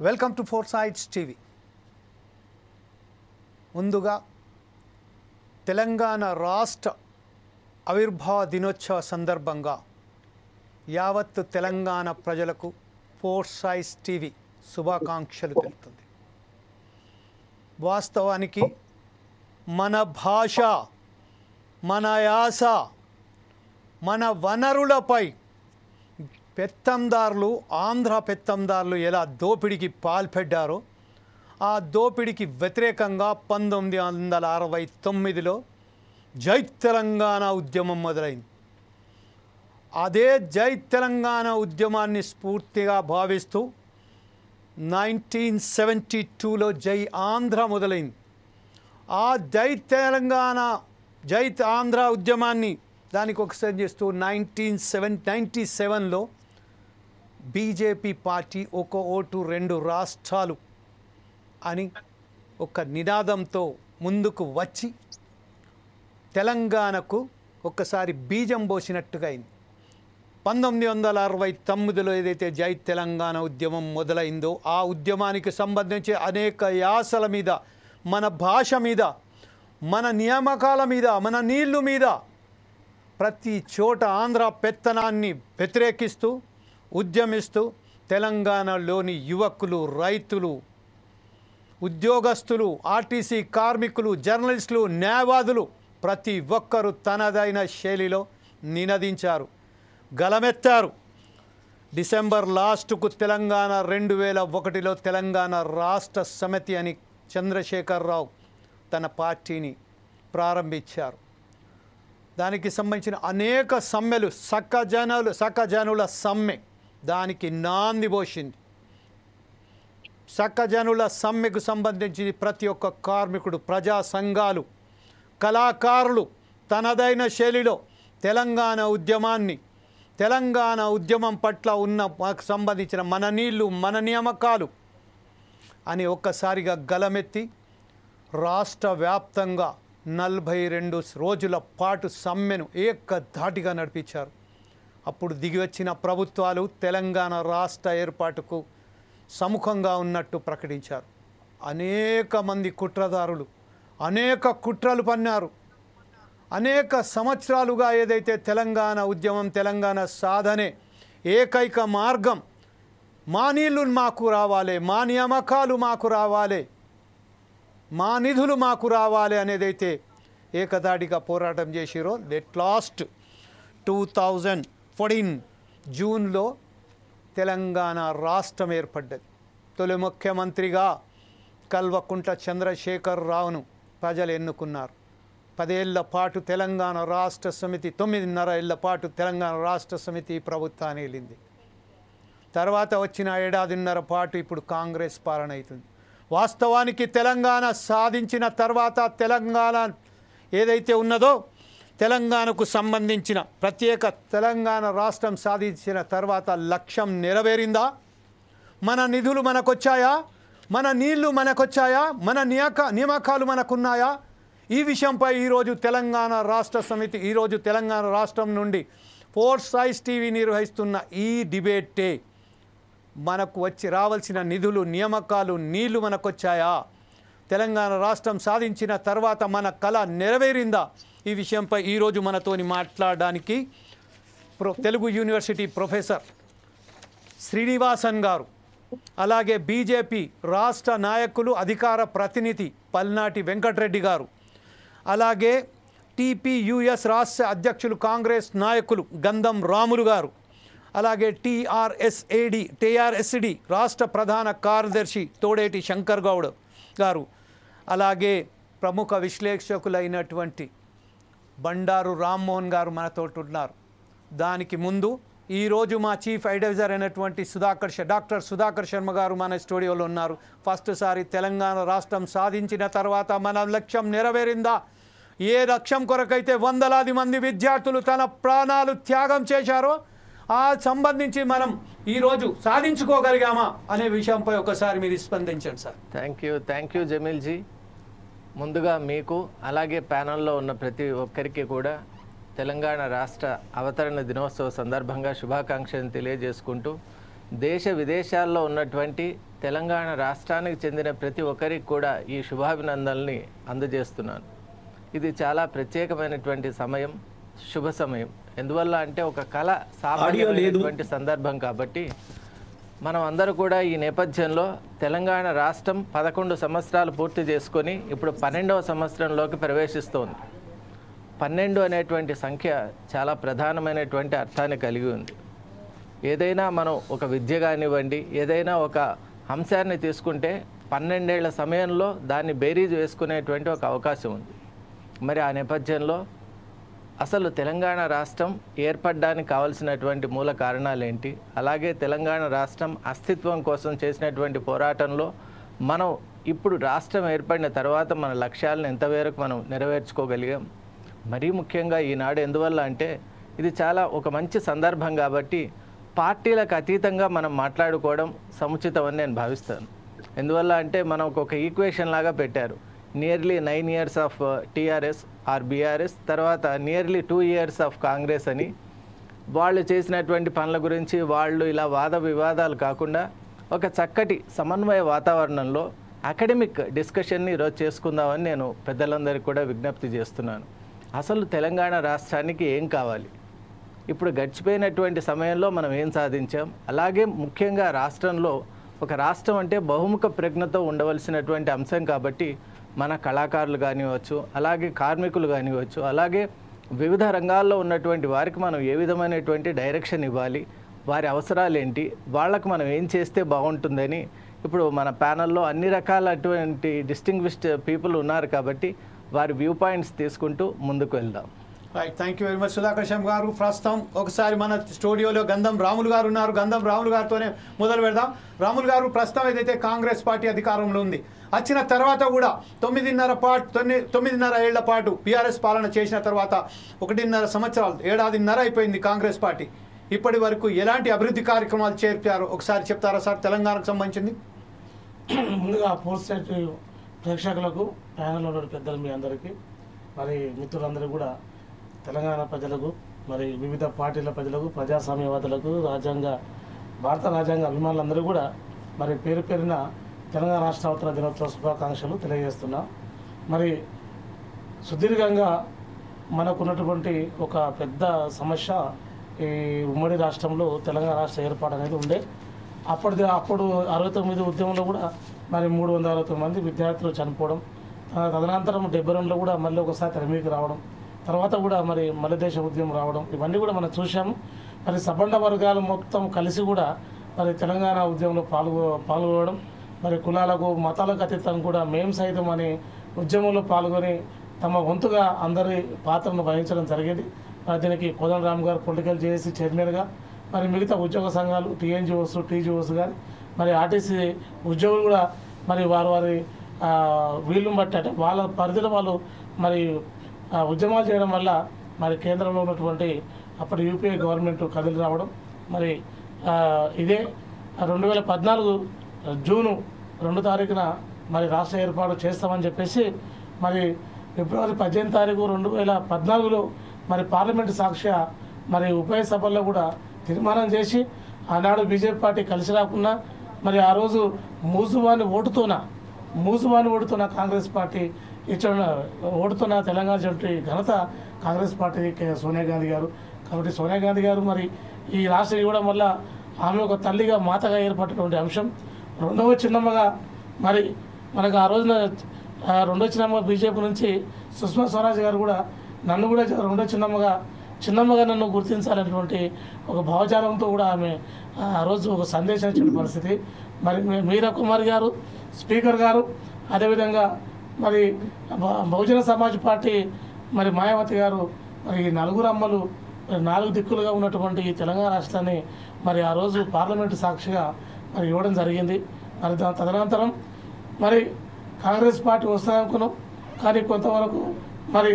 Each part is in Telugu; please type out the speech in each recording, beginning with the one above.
Welcome to four sides TV. ముందుగా తెలంగాణ రాష్ట్ర ఆవిర్భావ దినోత్సవ సందర్భంగా యావత్తు తెలంగాణ ప్రజలకు ఫోర్ సైడ్స్ టీవీ శుభాకాంక్షలు తెలుపుతుంది. వాస్తవానికి మన భాష, మన యాస, మన వనరులపై పెత్తందారులు, ఆంధ్ర పెత్తందారులు ఎలా దోపిడీకి పాల్పడ్డారో ఆ దోపిడీకి వ్యతిరేకంగా 1969లో జై తెలంగాణ ఉద్యమం మొదలైంది. అదే జై తెలంగాణ ఉద్యమాన్ని స్ఫూర్తిగా భావిస్తూ 1972లో జై ఆంధ్ర మొదలైంది. ఆ జై తెలంగాణ, జై ఆంధ్ర ఉద్యమాన్ని దానికి ఒకసారి చేస్తూ 1997లో బీజేపీ పార్టీ ఒక ఓటు రెండు రాష్ట్రాలు అని ఒక నినాదంతో ముందుకు వచ్చి తెలంగాణకు ఒక్కసారి బీజం పోసినట్టుగా అయింది. 1969లో ఏదైతే జై తెలంగాణ ఉద్యమం మొదలైందో ఆ ఉద్యమానికి సంబంధించి అనేక యాసల మీద, మన భాష మీద, మన నియామకాల మీద, మన నీళ్లు మీద ప్రతి చోట ఆంధ్ర పెత్తనాన్ని వ్యతిరేకిస్తూ ఉద్యమిస్తూ తెలంగాణలోని యువకులు, రైతులు, ఉద్యోగస్తులు, ఆర్టీసీ కార్మికులు, జర్నలిస్టులు, న్యాయవాదులు ప్రతి ఒక్కరూ తనదైన శైలిలో నినదించారు, గలమెత్తారు. డిసెంబర్ లాస్ట్కు తెలంగాణ 2001లో తెలంగాణ రాష్ట్ర సమితి అని చంద్రశేఖరరావు తన పార్టీని ప్రారంభించారు. దానికి సంబంధించిన అనేక సమ్మెలు, సకజనుల సమ్మె దానికి నాంది పోసింది. సకజనుల సమ్మెకు సంబంధించి ప్రతి ఒక్క కార్మికుడు, ప్రజా సంఘాలు, కళాకారులు తనదైన శైలిలో తెలంగాణ ఉద్యమాన్ని, తెలంగాణ ఉద్యమం పట్ల ఉన్న మాకు సంబంధించిన మన నీళ్లు, మన నియామకాలు అని ఒక్కసారిగా గలమెత్తి రాష్ట్ర వ్యాప్తంగా 42 రోజుల పాటు సమ్మెను ఏకధాటిగా నడిపించారు. అప్పుడు దిగివచ్చిన ప్రభుత్వాలు తెలంగాణ రాష్ట్ర ఏర్పాటుకు సముఖంగా ఉన్నట్టు ప్రకటించారు. అనేక మంది కుట్రదారులు అనేక కుట్రలు పన్నారు. అనేక సంవత్సరాలుగా ఏదైతే తెలంగాణ ఉద్యమం, తెలంగాణ సాధనే ఏకైక మార్గం, మా నీళ్లు మాకు రావాలి, మా నియామకాలు మాకు రావాలి, మా నిధులు మాకు రావాలి అనేదైతే ఏకదాటిగా పోరాటం చేసిరో లెట్ లాస్ట్ 2014 జూన్లో తెలంగాణ రాష్ట్రం ఏర్పడ్డది. తొలి ముఖ్యమంత్రిగా కల్వకుంట్ల చంద్రశేఖరరావును ప్రజలు ఎన్నుకున్నారు. 10 ఏళ్ల పాటు తెలంగాణ రాష్ట్ర సమితి, 9.5 ఏళ్ల పాటు తెలంగాణ రాష్ట్ర సమితి ప్రభుత్వాన్ని వెళ్ళింది. తర్వాత వచ్చిన 1.5 ఏళ్ల పాటు ఇప్పుడు కాంగ్రెస్ పాలన అవుతుంది. వాస్తవానికి తెలంగాణ సాధించిన తర్వాత, తెలంగాణ ఏదైతే ఉన్నదో తెలంగాణకు సంబంధించిన ప్రత్యేక తెలంగాణ రాష్ట్రం సాధించిన తర్వాత లక్ష్యం నెరవేరిందా? మన నిధులు మనకొచ్చాయా? మన నీళ్లు మనకొచ్చాయా? మన నియామకాలు మనకున్నాయా? ఈ విషయంపై ఈరోజు తెలంగాణ రాష్ట్ర సమితి, ఈరోజు తెలంగాణ రాష్ట్రం నుండి ఫోర్ సైడ్స్ టీవీ నిర్వహిస్తున్న ఈ డిబేటే మనకు రావాల్సిన నిధులు, నియామకాలు, నీళ్లు మనకొచ్చాయా? తెలంగాణ రాష్ట్రం సాధించిన తర్వాత మన కళ నెరవేరిందా? ఈ విషయంపై ఈరోజు మనతోని మాట్లాడడానికి తెలుగు యూనివర్సిటీ ప్రొఫెసర్ శ్రీనివాసన్ గారు, అలాగే బీజేపీ రాష్ట్ర నాయకులు, అధికార ప్రతినిధి పల్నాటి వెంకటరెడ్డి గారు, అలాగే టీపీయూఎస్ రాష్ట్ర అధ్యక్షులు కాంగ్రెస్ నాయకులు గంధం రాములు గారు, అలాగే టీఆర్ఎస్డి రాష్ట్ర ప్రధాన కార్యదర్శి తోడేటి శంకర్ గౌడ్ గారు, అలాగే ప్రముఖ విశ్లేషకులైనటువంటి బండారు రామ్మోహన్ గారు మనతో ఉన్నారు. దానికి ముందు ఈరోజు మా చీఫ్ అడ్వైజర్ అయినటువంటి డాక్టర్ సుధాకర్ శర్మ గారు మన స్టూడియోలో ఉన్నారు. ఫస్ట్ సారి తెలంగాణ రాష్ట్రం సాధించిన తర్వాత మన లక్ష్యం నెరవేరిందా? ఏ లక్ష్యం కొరకైతే వందలాది మంది విద్యార్థులు తన ప్రాణాలు త్యాగం చేశారో ఆ సంబంధించి మనం ఈరోజు సాధించుకోగలిగామా అనే విషయంపై ఒకసారి మీరు స్పందించండి sir. Thank you Jameel ji. ముందుగా మీకు, అలాగే ప్యానల్లో ఉన్న ప్రతి ఒక్కరికి కూడా తెలంగాణ రాష్ట్ర అవతరణ దినోత్సవ సందర్భంగా శుభాకాంక్షలను తెలియజేసుకుంటూ దేశ విదేశాల్లో ఉన్నటువంటి తెలంగాణ రాష్ట్రానికి చెందిన ప్రతి ఒక్కరికి కూడా ఈ శుభాభినందనల్ని అందజేస్తున్నాను. ఇది చాలా ప్రత్యేకమైనటువంటి సమయం, శుభ సమయం. ఎందువల్ల అంటే ఒక కళ సామాన్యమైనటువంటి సందర్భం కాబట్టి మనం అందరూ కూడా ఈ నేపథ్యంలో తెలంగాణ రాష్ట్రం 11 సంవత్సరాలు పూర్తి చేసుకొని ఇప్పుడు 12వ సంవత్సరంలోకి ప్రవేశిస్తోంది. 12 అనేటువంటి సంఖ్య చాలా ప్రధానమైనటువంటి అర్థాన్ని కలిగి ఉంది. ఏదైనా మనం ఒక విద్య కానివ్వండి, ఏదైనా ఒక అంశాన్ని తీసుకుంటే 12 ఏళ్ల సమయంలో దాన్ని బేరీజ్ వేసుకునేటువంటి ఒక అవకాశం ఉంది. మరి ఆ నేపథ్యంలో అసలు తెలంగాణ రాష్ట్రం ఏర్పడడానికి కావాల్సినటువంటి మూల కారణాలు ఏంటి, అలాగే తెలంగాణ రాష్ట్రం అస్తిత్వం కోసం చేసినటువంటి పోరాటంలో మనం ఇప్పుడు రాష్ట్రం ఏర్పడిన తర్వాత మన లక్ష్యాలను ఎంతవరకు మనం నెరవేర్చుకోగలిగాం, మరీ ముఖ్యంగా ఈనాడు ఎందువల్ల అంటే ఇది చాలా ఒక మంచి సందర్భం కాబట్టి పార్టీలకు అతీతంగా మనం మాట్లాడుకోవడం సముచితమని నేను భావిస్తాను. ఎందువల్ల అంటే మనం ఒక ఈక్వేషన్ లాగా పెట్టారు. Nearly 9 years of TRS or BRS, తర్వాత నియర్లీ 2 years ఆఫ్ కాంగ్రెస్ అని వాళ్ళు చేసినటువంటి పనుల గురించి వాళ్ళు ఇలా వాద వివాదాలు కాకుండా ఒక చక్కటి సమన్వయ వాతావరణంలో అకాడమిక్ డిస్కషన్ని ఈరోజు చేసుకుందామని నేను పెద్దలందరికీ కూడా విజ్ఞప్తి చేస్తున్నాను. అసలు తెలంగాణ రాష్ట్రానికి ఏం కావాలి, ఇప్పుడు గడిచిపోయినటువంటి సమయంలో మనం ఏం సాధించాం, అలాగే ముఖ్యంగా రాష్ట్రంలో ఒక రాష్ట్రం అంటే బహుముఖ ప్రజ్ఞతో ఉండవలసినటువంటి అంశం కాబట్టి మన కళాకారులు కానివచ్చు, అలాగే కార్మికులు కానివచ్చు, అలాగే వివిధ రంగాల్లో ఉన్నటువంటి వారికి మనం ఏ విధమైనటువంటి డైరెక్షన్ ఇవ్వాలి, వారి అవసరాలు ఏంటి, వాళ్ళకు మనం ఏం చేస్తే బాగుంటుందని ఇప్పుడు మన ప్యానల్లో అన్ని రకాలటువంటి డిస్టింగ్విష్డ్ పీపుల్ ఉన్నారు కాబట్టి వారి వ్యూ పాయింట్స్ తీసుకుంటూ ముందుకు వెళ్దాం. Right, thank you very much Sudhakar Sharma గారు. ప్రస్తుతం ఒకసారి మన స్టూడియోలో గంధం రాములు గారు ఉన్నారు. గంధం రాములు గారితోనే మొదలు పెడదాం. రాములు గారు, ప్రస్తుతం ఏదైతే కాంగ్రెస్ పార్టీ అధికారంలో ఉంది, వచ్చిన తర్వాత కూడా 9.5 ఏళ్ల పాటు బీఆర్ఎస్ పాలన చేసిన తర్వాత 1.5 సంవత్సరాలు, ఏడాదిన్నర అయిపోయింది కాంగ్రెస్ పార్టీ. ఇప్పటి వరకు ఎలాంటి అభివృద్ధి కార్యక్రమాలు చేర్చారో ఒకసారి చెప్తారా సార్, తెలంగాణకు సంబంధించింది? ముందుగా ఫోర్త్ సైట్ ప్రేక్షకులకు, ప్యానల్లో ఉన్న పెద్దలు, మీ అందరికీ, మరి మిత్రులందరూ కూడా, తెలంగాణ ప్రజలకు, మరి వివిధ పార్టీల ప్రజలకు, ప్రజాస్వామ్యవాదులకు, భారత రాజ్యాంగ అభిమానులందరూ కూడా మరి పేరు పేరున తెలంగాణ రాష్ట్ర అవతరణ దినోత్సవ శుభాకాంక్షలు తెలియజేస్తున్నా. మరి సుదీర్ఘంగా మనకున్నటువంటి ఒక పెద్ద సమస్య ఈ ఉమ్మడి రాష్ట్రంలో తెలంగాణ రాష్ట్ర ఏర్పాటు అనేది ఉండే. అప్పుడు 69 ఉద్యమంలో కూడా మరి 369 మంది విద్యార్థులు చనిపోవడం, తదనంతరం 72లో కూడా మళ్ళీ ఒకసారి తెరమీకి రావడం, తర్వాత కూడా మరి మల్లదేశ ఉద్యమం రావడం, ఇవన్నీ కూడా మనం చూసాము. మరి సబండ వర్గాలు మొత్తం కలిసి కూడా మరి తెలంగాణ ఉద్యమంలో పాల్గొనడం, మరి కులాలకు మతాలకు అతీతంగా కూడా మేము సైతం అనే ఉద్యమంలో పాల్గొని తమ వంతుగా అందరి పాత్రను వహించడం జరిగింది. మరి దీనికి కోదండరామ్ గారు పొలిటికల్ జేఏసీ చైర్మన్గా, మరి మిగతా ఉద్యోగ సంఘాలు టీఎన్జిఓస్, టీజీఓస్ కానీ, మరి ఆర్టీసీ ఉద్యోగులు కూడా మరి వారి వీళ్ళని బట్టి అంటే వాళ్ళ పరిధిలో వాళ్ళు మరి ఉద్యమాలు చేయడం వల్ల మరి కేంద్రంలో ఉన్నటువంటి అప్పటి యూపీఏ గవర్నమెంట్ కదిలి రావడం, మరి ఇదే 2014 జూన్ 2 తారీఖున మరి రాష్ట్ర ఏర్పాటు చేస్తామని చెప్పేసి మరి ఫిబ్రవరి 18 తారీఖు 2014లో మరి పార్లమెంటు సాక్ష్య మరి ఉభయ సభల్లో కూడా తీర్మానం చేసి ఆనాడు బీజేపీ పార్టీ కలిసి రాకున్నా మరి ఆ రోజు మూసువాని ఓటుతోన కాంగ్రెస్ పార్టీ ఇచ్చిన ఓటుతున్న తెలంగాణ చెట్టు ఘనత కాంగ్రెస్ పార్టీకి సోనియా గాంధీ గారు. కాబట్టి సోనియా గాంధీ గారు మరి ఈ రాష్ట్రం ఇవ్వడం వల్ల ఆమె ఒక తల్లిగా, మాతగా ఏర్పడినటువంటి అంశం. రెండవ చిన్నమ్మగా మరి మనకు ఆ రోజున రెండో చిన్నమ్మ బీజేపీ నుంచి సుష్మా స్వరాజ్ గారు కూడా నన్ను కూడా రెండో చిన్నమ్మగా నన్ను గుర్తించాలనేటువంటి ఒక భావజాలంతో కూడా ఆమె ఆ రోజు ఒక సందేశం ఇచ్చిన పరిస్థితి. మరి మీరా కుమార్ గారు, స్పీకర్ గారు, అదేవిధంగా మరి బహుజన సమాజ్ పార్టీ మరి మాయావతి గారు, మరి 4 అమ్మలు 4 దిక్కులుగా ఉన్నటువంటి ఈ తెలంగాణ రాష్ట్రాన్ని మరి ఆ రోజు పార్లమెంటు సాక్షిగా మరి ఇవ్వడం జరిగింది. మరి తదనంతరం మరి కాంగ్రెస్ పార్టీ వస్తుందనుకున్నాం, కానీ కొంతవరకు మరి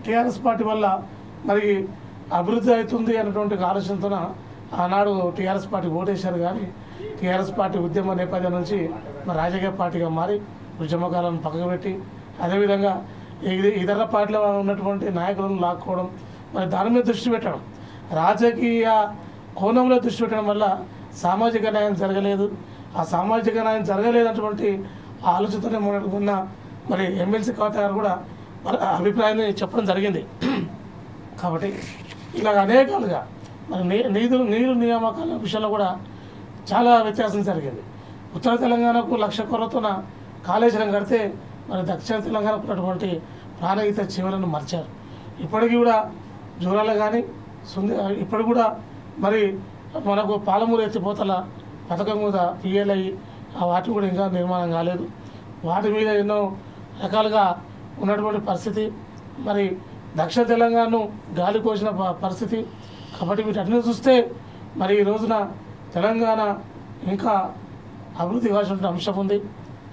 టీఆర్ఎస్ పార్టీ వల్ల మరి అభివృద్ధి అవుతుంది అన్నటువంటి ఆలోచనతో ఆనాడు టీఆర్ఎస్ పార్టీ ఓటేశారు. కానీ టీఆర్ఎస్ పార్టీ ఉద్యమ నేపథ్యం నుంచి మరి రాజకీయ పార్టీగా మారి ఉద్యమకాలను పక్కకు పెట్టి, అదేవిధంగా ఇతర పార్టీలో ఉన్నటువంటి నాయకులను లాక్కోవడం, మరి దాని మీద దృష్టి పెట్టడం, రాజకీయ కోణంలో దృష్టి పెట్టడం వల్ల సామాజిక న్యాయం జరగలేదు. ఆ సామాజిక న్యాయం జరగలేనటువంటి ఆలోచనతోనే మొన్న మరి ఎమ్మెల్సీ కవిత గారు కూడా వాళ్ళ అభిప్రాయాన్ని చెప్పడం జరిగింది. కాబట్టి ఇలా అనేకాలుగా మరి నీరు నియామకాల విషయంలో కూడా చాలా వ్యత్యాసం జరిగింది. ఉత్తర తెలంగాణకు 1,00,000 కోట్లతోన కాళేశ్వరం కడితే మరి దక్షిణ తెలంగాణకు ఉన్నటువంటి ప్రాణహిత చివరను మర్చారు. ఇప్పటికీ కూడా జూరాల కానీ ఇప్పుడు కూడా మరి మనకు పాలమూరు ఎత్తిపోతల పథకం కూడా పిఎల్ఐ వాటిని కూడా ఇంకా నిర్మాణం కాలేదు. వాటి మీద ఎన్నో రకాలుగా ఉన్నటువంటి పరిస్థితి, మరి దక్షిణ తెలంగాణను గాలి కోసిన పరిస్థితి. కాబట్టి వీటన్నిటి చూస్తే మరి ఈ రోజున తెలంగాణ ఇంకా అభివృద్ధి కావాల్సిన అంశం ఉంది.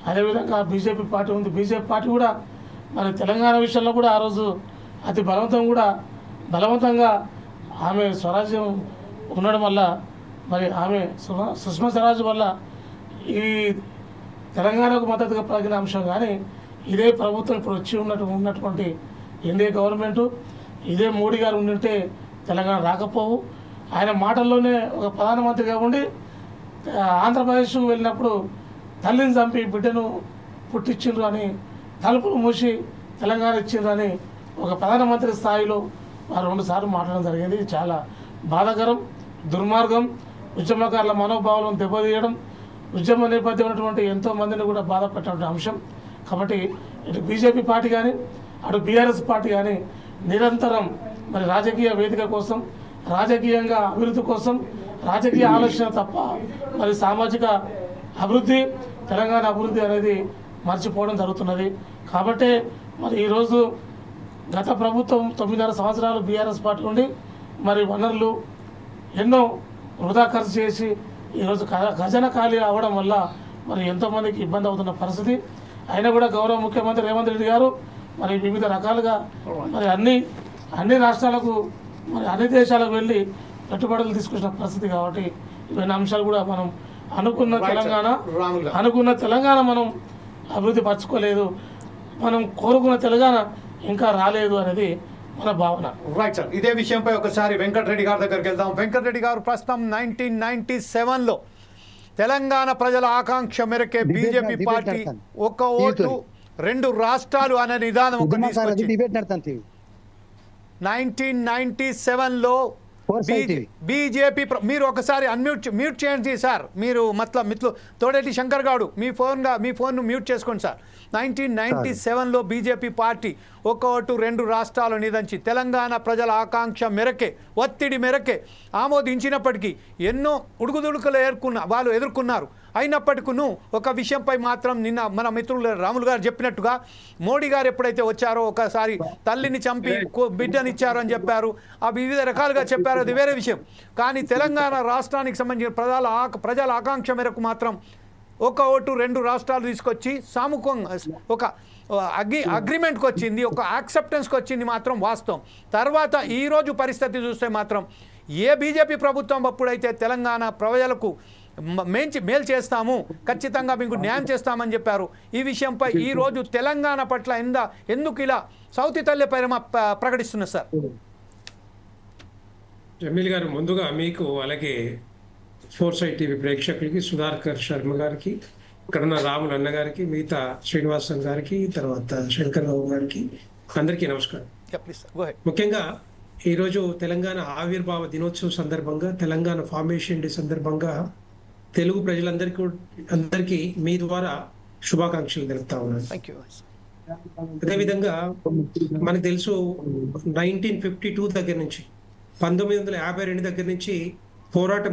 అదేవిధంగా బీజేపీ పార్టీ ఉంది. బీజేపీ పార్టీ కూడా మరి తెలంగాణ విషయంలో కూడా ఆ రోజు అతి బలవంతంగా ఆమె స్వరాజ్యం ఉండడం వల్ల మరి ఆమె సుష్మా స్వరాజ్ వల్ల ఈ తెలంగాణకు మద్దతుగా పలికిన అంశం. కానీ ఇదే ప్రభుత్వం ఇప్పుడు వచ్చి ఉన్నటువంటి ఎన్డీఏ గవర్నమెంటు, ఇదే మోడీ గారు ఉండింటే తెలంగాణ రాకపోవు. ఆయన మాటల్లోనే ఒక ప్రధానమంత్రిగా ఉండి ఆంధ్రప్రదేశ్కు వెళ్ళినప్పుడు తల్లిని చంపి బిడ్డను పుట్టించిండ్రు అని, తలుపులు మూసి తెలంగాణ ఇచ్చిండ్రు అని ఒక ప్రధానమంత్రి స్థాయిలో వారు 2 సార్లు మాట్లాడడం జరిగింది. చాలా బాధాకరం, దుర్మార్గం. ఉద్యమకారుల మనోభావాలను దెబ్బతీయడం, ఉద్యమ నేపథ్యం ఉన్నటువంటి ఎంతోమందిని కూడా బాధపెట్టినటువంటి అంశం. కాబట్టి ఇటు బీజేపీ పార్టీ కానీ అటు బీఆర్ఎస్ పార్టీ కానీ నిరంతరం మరి రాజకీయ వేదిక కోసం, రాజకీయంగా అభివృద్ధి కోసం, రాజకీయ ఆలోచన తప్ప మరి సామాజిక అభివృద్ధి, తెలంగాణ అభివృద్ధి అనేది మర్చిపోవడం జరుగుతున్నది. కాబట్టి మరి ఈరోజు గత ప్రభుత్వం 9.5 సంవత్సరాలు బీఆర్ఎస్ పార్టీ ఉండి మరి వనరులు ఎన్నో వృధా ఖర్చు చేసి ఈరోజు ఖజానా ఖాళీ అవ్వడం వల్ల మరి ఎంతోమందికి ఇబ్బంది అవుతున్న పరిస్థితి. అయినా కూడా గౌరవ ముఖ్యమంత్రి రేవంత్ రెడ్డి గారు మరి వివిధ రకాలుగా మరి అన్ని రాష్ట్రాలకు మరి అన్ని దేశాలకు వెళ్ళి పెట్టుబడులు తీసుకొచ్చిన పరిస్థితి. కాబట్టి ఇవన్నీ అంశాలు కూడా మనం అనుకున్న తెలంగాణ మనం అభివృద్ధి పరచుకోలేదు, మనం కోరుకున్న తెలంగాణ ఇంకా రాలేదు అనేది మన భావన. రైట్ సార్, ఇదే విషయంపై ఒకసారి వెంకటరెడ్డి గారి దగ్గరికి వెళ్దాం. వెంకటరెడ్డి గారు, ప్రస్తుతం 1997లో తెలంగాణ ప్రజల ఆకాంక్ష మేరకే బీజేపీ పార్టీ ఒక ఓటు 2 రాష్ట్రాలు అనే నిదానం ఒక తీసుకొచ్చింది. 1997లో బీజేపీ, మీరు ఒకసారి మ్యూట్ చేయండి సార్. మీరు మిత్రులు తోడేటి శంకర్ గారు మీ ఫోన్ను మ్యూట్ చేసుకోండి సార్. 1997లో బీజేపీ పార్టీ ఒక ఓటు 2 రాష్ట్రాలు నిదంచి తెలంగాణ ప్రజల ఆకాంక్ష మేరకే, ఒత్తిడి మేరకే ఆమోదించినప్పటికీ ఎన్నో ఉడుకుదుడుకులు వాళ్ళు ఎదుర్కొన్నారు. అయినప్పటికీ ఒక విషయంపై మాత్రం నిన్న మన మిత్రులు రాములు గారు చెప్పినట్టుగా మోడీ గారు ఎప్పుడైతే వచ్చారో ఒకసారి తల్లిని చంపి బిడ్డనిచ్చారు అని చెప్పారు, ఆ వివిధ రకాలుగా చెప్పారు, అది వేరే విషయం. కానీ తెలంగాణ రాష్ట్రానికి సంబంధించిన ప్రజల ఆకాంక్ష మేరకు మాత్రం ఒక ఓటు 2 రాష్ట్రాలు తీసుకొచ్చి సామూహికంగా ఒక అగ్రిమెంట్కి వచ్చింది, ఒక యాక్సెప్టెన్స్కి వచ్చింది మాత్రం వాస్తవం. తర్వాత ఈరోజు పరిస్థితి చూస్తే మాత్రం ఏ బీజేపీ ప్రభుత్వం అప్పుడైతే తెలంగాణ ప్రజలకు మేలు చేస్తాము, ఖచ్చితంగా మీకు న్యాయం చేస్తామని చెప్పారు. ఈ విషయంపై ఈరోజు తెలంగాణ పట్ల ఎందుకు ఇలా సౌతి తల్లి పైన ప్రకటిస్తున్నారు సార్? జమీల్ గారు, ముందుగా మీకు అలాగే ఫోర్సైట్ టీవీ ప్రేక్షకులకి, సుధాకర్ శర్మ గారికి, ఇక్కడున్న రాములు అన్న గారికి, మిగతా శ్రీనివాసన్ గారికి, తర్వాత శంకర్ రావు గారికి అందరికీ నమస్కారం. ముఖ్యంగా ఈరోజు తెలంగాణ ఆవిర్భావ దినోత్సవం సందర్భంగా, తెలంగాణ ఫార్మేషన్ డే సందర్భంగా తెలుగు ప్రజలందరికీ మీ ద్వారా శుభాకాంక్షలు తెలుపుతా ఉన్నాను. అదేవిధంగా మనకు తెలుసు 1952 దగ్గర నుంచి 1952 దగ్గర నుంచి పోరాటం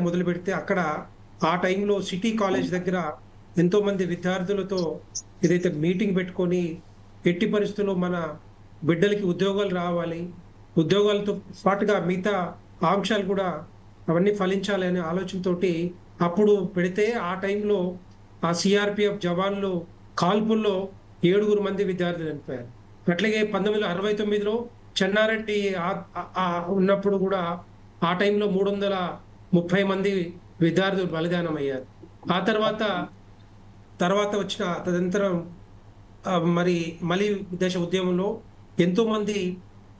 మొదలు పెడితే అక్కడ ఆ టైంలో సిటీ కాలేజ్ దగ్గర ఎంతో మంది విద్యార్థులతో ఏదైతే మీటింగ్ పెట్టుకొని ఎట్టి పరిస్థితుల్లో మన బిడ్డలకి ఉద్యోగాలు రావాలి, ఉద్యోగాలతో పాటుగా మిగతా ఆంక్షలు కూడా అవన్నీ ఫలించాలి అనే ఆలోచనతోటి అప్పుడు పెడితే ఆ టైంలో ఆ సిఆర్పిఎఫ్ జవాన్లు కాల్పుల్లో 7 మంది విద్యార్థులు చనిపోయారు. అట్లాగే 1969లో చెన్నారెడ్డి ఉన్నప్పుడు కూడా ఆ టైంలో 330 మంది విద్యార్థులు బలిదానం అయ్యారు. ఆ తర్వాత వచ్చిన తదనంతరం మలి దశ ఉద్యమంలో ఎంతో మంది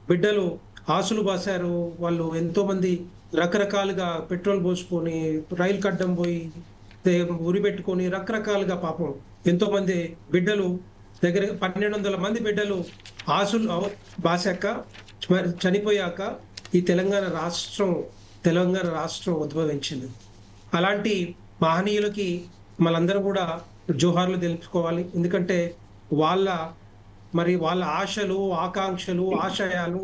బిడ్డలు ఆశలు బాసారు. వాళ్ళు ఎంతోమంది రకరకాలుగా పెట్రోల్ పోసుకొని రైలు కడ్డం పోయి ఉరి పెట్టుకొని రకరకాలుగా పాపం ఎంతోమంది బిడ్డలు దగ్గర 1200 మంది బిడ్డలు ఆశలు బాసాక చనిపోయాక ఈ తెలంగాణ రాష్ట్రం ఉద్భవించింది. అలాంటి మహనీయులకి మనందరం కూడా జోహార్లు తెలుపుకోవాలి. ఎందుకంటే వాళ్ళ ఆశలు, ఆకాంక్షలు, ఆశయాలు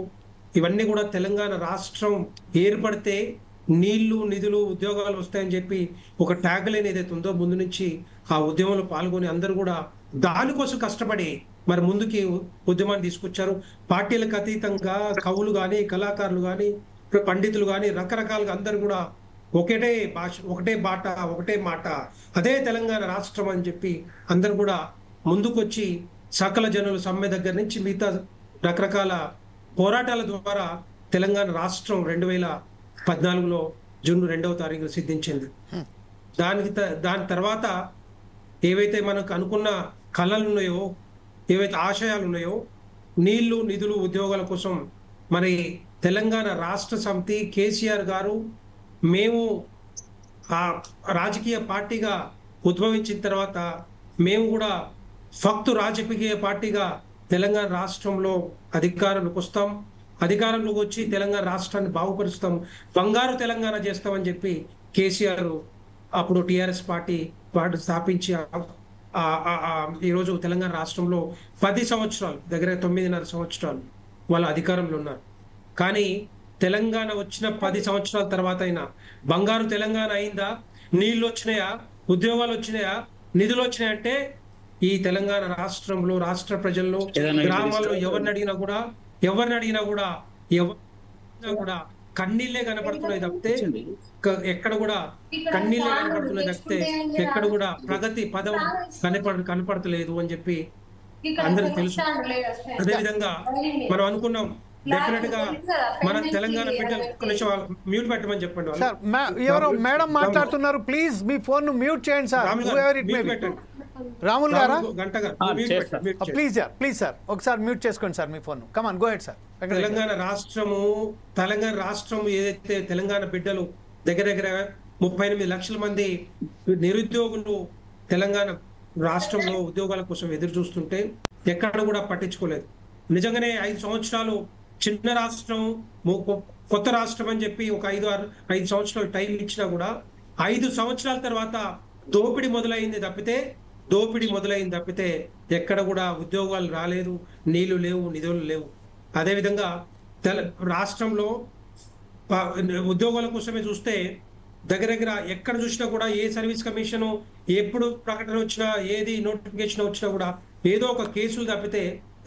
ఇవన్నీ కూడా తెలంగాణ రాష్ట్రం ఏర్పడితే నీళ్లు, నిధులు, ఉద్యోగాలు వస్తాయని చెప్పి ఒక ట్యాగ్ లైన్ ఏదైతే ఉందో ముందు నుంచి ఆ ఉద్యమంలో పాల్గొని అందరూ కూడా దానికోసం కష్టపడి మరి ముందుకి ఉద్యమాన్ని తీసుకొచ్చారు. పార్టీలకు అతీతంగా కవులు కానీ, కళాకారులు కానీ, పండితులు కానీ రకరకాలుగా అందరూ కూడా ఒకటే భాష, ఒకటే బాట, ఒకటే మాట, అదే తెలంగాణ రాష్ట్రం అని చెప్పి అందరూ కూడా ముందుకొచ్చి సకల జనుల సమ్మె దగ్గర నుంచి మిగతా రకరకాల పోరాటాల ద్వారా తెలంగాణ రాష్ట్రం 2014లో జూన్ 2వ తారీఖున సిద్ధించింది. దాని తర్వాత ఏవైతే మనకు అనుకున్న కళలు ఉన్నాయో, ఏవైతే ఆశయాలు ఉన్నాయో, నీళ్లు, నిధులు, ఉద్యోగాల కోసం మరి తెలంగాణ రాష్ట్ర సమితి కేసీఆర్ గారు మేము ఆ రాజకీయ పార్టీగా ఉద్భవించిన తర్వాత మేము కూడా ఫక్తు రాజకీయ పార్టీగా తెలంగాణ రాష్ట్రంలో అధికారంలోకి వస్తాం, అధికారంలోకి వచ్చి తెలంగాణ రాష్ట్రాన్ని బాగుపరుస్తాం, బంగారు తెలంగాణ చేస్తామని చెప్పి కేసీఆర్ అప్పుడు టిఆర్ఎస్ పార్టీ స్థాపించి ఈరోజు తెలంగాణ రాష్ట్రంలో 10 సంవత్సరాలు, దగ్గర 9.5 సంవత్సరాలు వాళ్ళ అధికారంలో ఉన్నారు. కానీ తెలంగాణ వచ్చిన 10 సంవత్సరాల తర్వాత అయినా బంగారు తెలంగాణ అయిందా? నీళ్లు వచ్చినాయా? ఉద్యోగాలు వచ్చినాయా? నిధులు వచ్చినాయంటే ఈ తెలంగాణ రాష్ట్రంలో, రాష్ట్ర ప్రజల్లో, గ్రామాల్లో ఎవరిని అడిగినా కూడా కన్నీళ్ళే కనపడుతున్నాయి తప్పితే ఎక్కడ కూడా కన్నీళ్ళే కనపడుతున్నాయి తప్పితే ఎక్కడ కూడా ప్రగతి పదం కనపడతలేదు అని చెప్పి అందరికి తెలుసు. అదేవిధంగా మనం అనుకున్నాం డెఫినెట్ గా మన తెలంగాణ బిడ్డలు మ్యూట్ పెట్టమని చెప్పండి. ఎవరో మేడం మాట్లాడుతున్నారు, ప్లీజ్ మీ ఫోన్ మ్యూట్ చేయండి సార్. రాముల్ గారా? ప్లీజ్ సార్ ఒకసారి మ్యూట్ చేసుకోండి సార్ మీ ఫోన్. కమాన్, గో హెడ్ సార్. తెలంగాణ రాష్ట్రం ఏదైతే తెలంగాణ బిడ్డలు దగ్గర 38 లక్షల మంది నిరుద్యోగులు తెలంగాణ రాష్ట్రంలో ఉద్యోగాల కోసం ఎదురు చూస్తుంటే ఎక్కడ కూడా పట్టించుకోలేదు. నిజంగానే 5 సంవత్సరాలు చిన్న రాష్ట్రం, కొత్త రాష్ట్రం అని చెప్పి ఒక 5 సంవత్సరాలు టైం ఇచ్చినా కూడా 5 సంవత్సరాల తర్వాత దోపిడీ మొదలైంది తప్పితే ఎక్కడ కూడా ఉద్యోగాలు రాలేదు, నీళ్లు లేవు, నిధులు లేవు. అదేవిధంగా రాష్ట్రంలో ఉద్యోగాల కోసమే చూస్తే దగ్గర ఎక్కడ చూసినా కూడా ఏ సర్వీస్ కమిషన్ ఎప్పుడు ప్రకటన వచ్చినా, ఏది నోటిఫికేషన్ వచ్చినా కూడా ఏదో ఒక కేసులు తప్పితే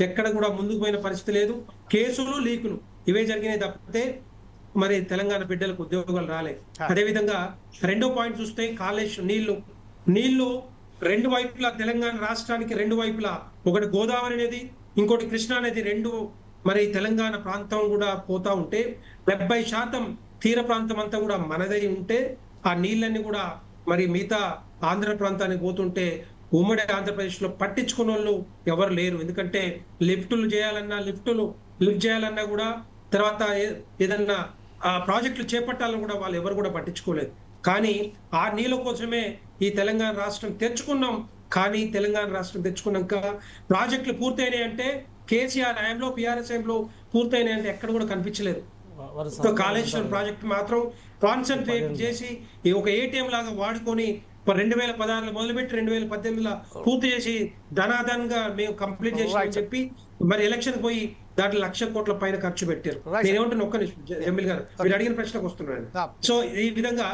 ఎక్కడ కూడా ముందుకు పోయిన పరిస్థితి లేదు. కేసులు, లీకులు ఇవే జరిగినాయి తప్పితే మరి తెలంగాణ బిడ్డలకు ఉద్యోగాలు రాలేదు. అదేవిధంగా రెండో పాయింట్ చూస్తే కాళేశ్వరం నీళ్లు 2 వైపులా తెలంగాణ రాష్ట్రానికి 2 వైపులా, ఒకటి గోదావరి అనేది, ఇంకోటి కృష్ణా అనేది, 2 మరి తెలంగాణ ప్రాంతం కూడా పోతా ఉంటే 70% తీర ప్రాంతం అంతా కూడా మనదై ఉంటే ఆ నీళ్ళన్ని కూడా మరి మిగతా ఆంధ్ర ప్రాంతానికి పోతుంటే ఉమ్మడి ఆంధ్రప్రదేశ్ లో పట్టించుకున్న వాళ్ళు ఎవరు లేరు. ఎందుకంటే లిఫ్ట్ చేయాలన్నా కూడా, తర్వాత ఏదన్నా ప్రాజెక్టులు చేపట్టాలని కూడా వాళ్ళు ఎవరు కూడా పట్టించుకోలేదు. కానీ ఆ నీళ్ళ కోసమే ఈ తెలంగాణ రాష్ట్రం తెచ్చుకున్నాం. కానీ తెలంగాణ రాష్ట్రం తెచ్చుకున్నాక ప్రాజెక్టులు పూర్తయినాయి అంటే కేసీఆర్ హయాంలో, పిఆర్ఎస్ హయాంలో పూర్తయినాయి అంటే ఎక్కడ కూడా కనిపించలేదు. కాళేశ్వరం ప్రాజెక్ట్ మాత్రం కాన్సన్ట్రేట్ చేసి ఒక ఏటీఎం లాగా వాడుకొని 2016లో మొదలుపెట్టి 2018లో పూర్తి చేసి ధనాధనంగా మేము కంప్లీట్ చేసి చెప్పి మరి ఎలక్షన్ పోయి దాంట్లో 1,00,000 కోట్ల పైన ఖర్చు పెట్టారు. నేనేమంటున్నా, ఒక్క నిమిషం ఎమ్మెల్యే గారు, మీరు అడిగిన ప్రశ్నకు వస్తున్నాను. సో ఈ విధంగా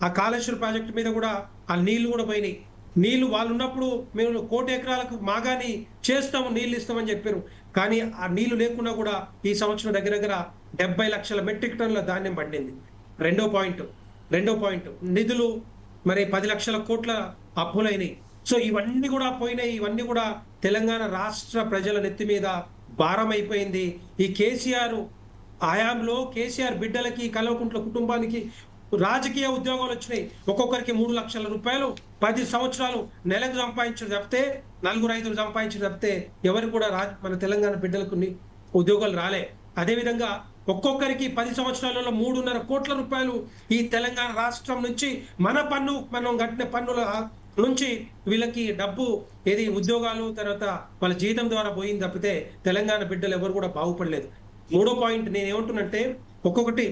ఆ కాళేశ్వరం ప్రాజెక్టు మీద కూడా ఆ నీళ్లు కూడా పోయినాయి. నీళ్లు వాళ్ళు ఉన్నప్పుడు మేము 1 కోటి ఎకరాలకు మాగాని చేస్తాము, నీళ్లు ఇస్తామని చెప్పారు. కానీ ఆ నీళ్లు లేకున్నా కూడా ఈ సంవత్సరం దగ్గర 70 లక్షల మెట్రిక్ టన్నుల ధాన్యం పండింది. రెండో పాయింట్ నిధులు మరి 10 లక్షల కోట్ల అప్పులైనవి. సో ఇవన్నీ కూడా పోయినాయి. ఇవన్నీ కూడా తెలంగాణ రాష్ట్ర ప్రజల నెత్తి మీద భారం అయిపోయింది. ఈ కేసీఆర్ హయాంలో కేసీఆర్ బిడ్డలకి, కల్వకుంట్ల కుటుంబానికి రాజకీయ ఉద్యోగాలు వచ్చినాయి. ఒక్కొక్కరికి 3 లక్షల రూపాయలు 10 సంవత్సరాలు నెలకు సంపాదించడం తప్పితే, 4-5 సంపాదించడం తప్పితే ఎవరు కూడా మన తెలంగాణ బిడ్డలకు ఉద్యోగాలు రాలే. అదేవిధంగా ఒక్కొక్కరికి 10 సంవత్సరాలలో 3.5 కోట్ల రూపాయలు ఈ తెలంగాణ రాష్ట్రం నుంచి మనం కట్టిన పన్నుల నుంచి వీళ్ళకి డబ్బు ఏది ఉద్యోగాలు తర్వాత వాళ్ళ జీతం ద్వారా పోయింది తప్పితే తెలంగాణ బిడ్డలు ఎవరు కూడా బాగుపడలేదు. మూడో పాయింట్ నేను ఏమంటున్నంటే ఒక్కొక్కటి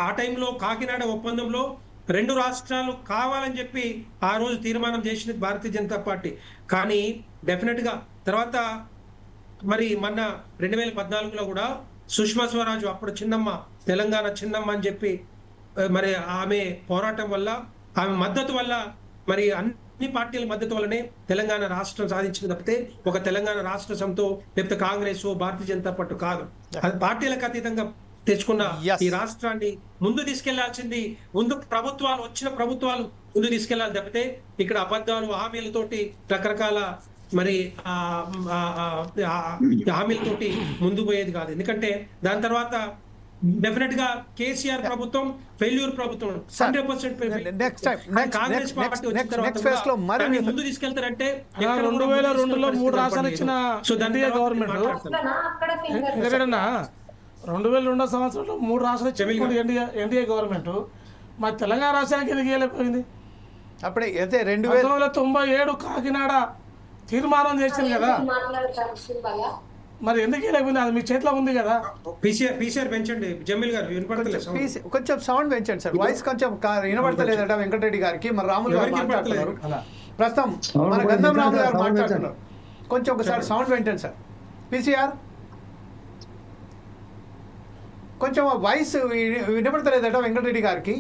ఆ టైంలో కాకినాడ ఒప్పందంలో 2 రాష్ట్రాలు కావాలని చెప్పి ఆ రోజు తీర్మానం చేసినది భారతీయ జనతా పార్టీ. కానీ డెఫినెట్గా తర్వాత మరి మొన్న 2014లో కూడా సుష్మా స్వరాజ్ అప్పుడు చిన్నమ్మ తెలంగాణ చిన్నమ్మ అని చెప్పి మరి ఆమె పోరాటం వల్ల ఆమె మద్దతు వల్ల మరి అన్ని పార్టీల మద్దతు వల్లనే తెలంగాణ రాష్ట్రం సాధించింది తప్పితే ఒక తెలంగాణ రాష్ట్ర సమితో లేకపోతే కాంగ్రెస్ భారతీయ జనతా పార్టీ కాదు. అది పార్టీలకు అతీతంగా తెచ్చుకున్న ఈ రాష్ట్రాన్ని ముందు తీసుకెళ్లాల్సింది వచ్చిన ప్రభుత్వాలు ముందు తీసుకెళ్లాలి తప్పితే ఇక్కడ అబద్ధాలు హామీలతోటి రకరకాల మరి హామీలతోటి ముందు పోయేది కాదు. ఎందుకంటే దాని తర్వాత డెఫినెట్ గా కేసీఆర్ ప్రభుత్వం ఫెయిల్యూర్ ప్రభుత్వం 100%. కాంగ్రెస్ పార్టీ వచ్చిన తర్వాత ముందు తీసుకెళ్తారంటే 2002లో 3 రాష్ట్రాలు ఇచ్చిన గవర్నమెంట్ 2002 సంవత్సరంలో 3 రాష్ట్రాలు ఇచ్చిన ఎన్డీఏ గవర్నమెంట్ మరి తెలంగాణ రాష్ట్రానికి ఎందుకు ఇవ్వలేకపోయింది? అప్పుడే అయితే 1997 కాకినాడ తీర్మానం చేసింది కదా, మరి ఎందుకు ఇవ్వలేకపోయింది? అది మీ చేతిలో ఉంది కదా. పీసీఆర్ పెంచండి జమీల్ గారు, కొంచెం సౌండ్ పెంచండి సార్, వాయిస్ కొంచెం వినబడతలేదట వెంకటరెడ్డి గారికి. మరి రాములు గారు మాట్లాడుతున్నారు ప్రస్తుతం, మన గంధం రాములు గారు మాట్లాడుతున్నారు. కొంచెం ఒకసారి సౌండ్ పెంచండి సార్. పీసీఆర్ కొంచెం వాయిస్ వినబడతలేదట వెంకటరెడ్డి గారికి.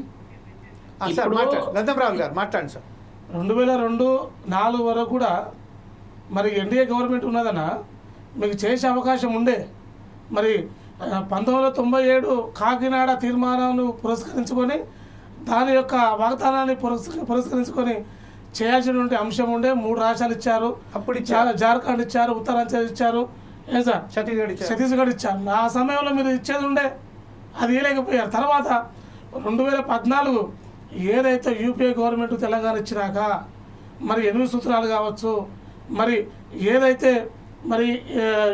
సార్ మాట్లాడు, గంధం రాములు గారు మాట్లాడండి సార్. 2002-04 వరకు కూడా మరి ఎన్డీఏ గవర్నమెంట్ ఉన్నదన్న మీకు చేసే అవకాశం ఉండే. మరి 1997 కాకినాడ తీర్మానాన్ని పురస్కరించుకొని దాని యొక్క వాగ్దానాన్ని పురస్కరించుకొని చేయాల్సినటువంటి అంశం ఉండే. 3 రాష్ట్రాలు ఇచ్చారు, అప్పుడు జార్ఖండ్ ఇచ్చారు, ఉత్తరాంచల్ ఇచ్చారు, ఏం సార్ ఛత్తీస్గఢ్ ఇచ్చారు. ఆ సమయంలో మీరు ఇచ్చేది ఉండే, అది ఇవ్వలేకపోయారు. తర్వాత 2014 ఏదైతే యూపీఏ గవర్నమెంట్ తెలంగాణ ఇచ్చినాక మరి 8 సూత్రాలు కావచ్చు, మరి ఏదైతే మరి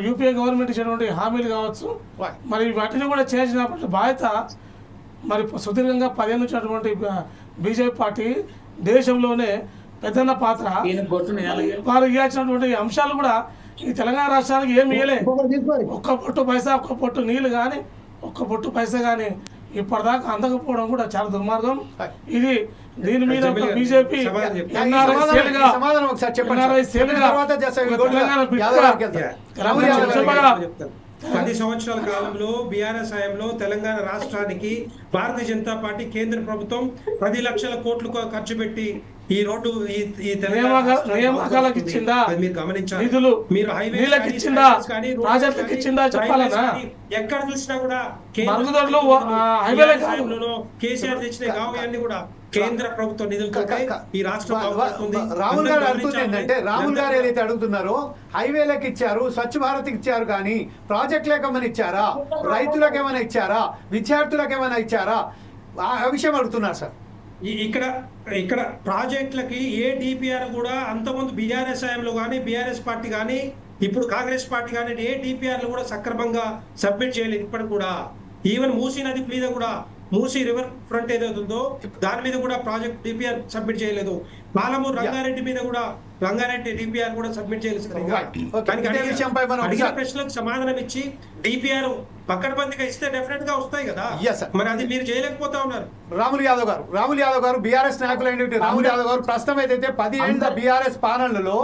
యూపీఏ గవర్నమెంట్ ఇచ్చినటువంటి హామీలు కావచ్చు, మరి వాటిని కూడా చేసినటువంటి బాధ్యత మరి సుదీర్ఘంగా 10 ఏళ్ళు వచ్చినటువంటి బీజేపీ పార్టీ దేశంలోనే పెద్దన్న పాత్ర. వారు ఇవ్వాల్సినటువంటి అంశాలు కూడా ఈ తెలంగాణ రాష్ట్రానికి ఏమి ఇవ్వలే. ఒక్క పొట్టు పైసా, ఒక్క పొట్టు నీళ్ళు కానీ, ఒక్క పొట్టు పైసా కానీ ఇప్పటిదాకా అందకపోవడం కూడా చాలా దుర్మార్గం. ఇది దీని మీద బీజేపీ పది సంవత్సరాల కాలంలో బీఆర్ఎస్ హయాంలో తెలంగాణ రాష్ట్రానికి భారతీయ జనతా పార్టీ కేంద్ర ప్రభుత్వం 10 లక్షల కోట్లు ఖర్చు పెట్టి ఈ రోడ్డు నియామకాలకు ఇచ్చిందా, మీరు గమనించాలి. మీరు హైవేలకు ఇచ్చిందా, ప్రాజెక్టులకు ఇచ్చిందా చెప్పాలన్నా. ఎక్కడ చూసినా కూడా కేసీఆర్ తెచ్చిన కావ్యాన్ని కూడా కేంద్ర ప్రభుత్వ నిధులతో ఈ రాష్ట్రం. రాహుల్ గారు అడుగుతుంది ఏంటంటే, రాహుల్ గారు ఏదైతే అడుగుతున్నారో హైవేలకు ఇచ్చారు, స్వచ్ఛ భారత్ ఇచ్చారు, కానీ ప్రాజెక్టులకు ఏమైనా ఇచ్చారా, రైతులకు ఏమైనా ఇచ్చారా, విద్యార్థులకు ఏమైనా ఇచ్చారా, ఆ విషయం అడుగుతున్నారు సార్. ఇక్కడ ప్రాజెక్టులకి ఏ డిపిఆర్ కూడా అంతకుముందు బీఆర్ఎస్ హయాంలో కానీ బీఆర్ఎస్ పార్టీ కానీ ఇప్పుడు కాంగ్రెస్ పార్టీ కానీ ఏ డిపిఆర్లు కూడా సక్రమంగా సబ్మిట్ చేయలేదు ఇప్పటికి కూడా. ఈవెన్ మూసీ నది మీద కూడా, మూసీ రివర్ ఫ్రంట్ ఏదైతే ఉందో దాని మీద కూడా ప్రాజెక్ట్ డిపిఆర్ సబ్మిట్ చేయలేదు. పాలమూరు రంగారెడ్డి మీద కూడా రంగారెడ్డి డిపిఆర్ కూడా సబ్మిట్ చేయలేదు. అడిగిన ప్రశ్నలకు సమాధానం ఇచ్చి డిపిఆర్ పక్కడబందిగా ఇస్తే డెఫినెట్ గా వస్తాయి కదా, మరి అది మీరు చేయలేకపోతా ఉన్నారు. రాములు యాదవ్ గారు బీఆర్ఎస్ నాయకులైనటువంటి రాములు యాదవ్ గారు ప్రస్తుతం ఏదైతే 10 ఏళ్ల బీఆర్ఎస్ పాలనలో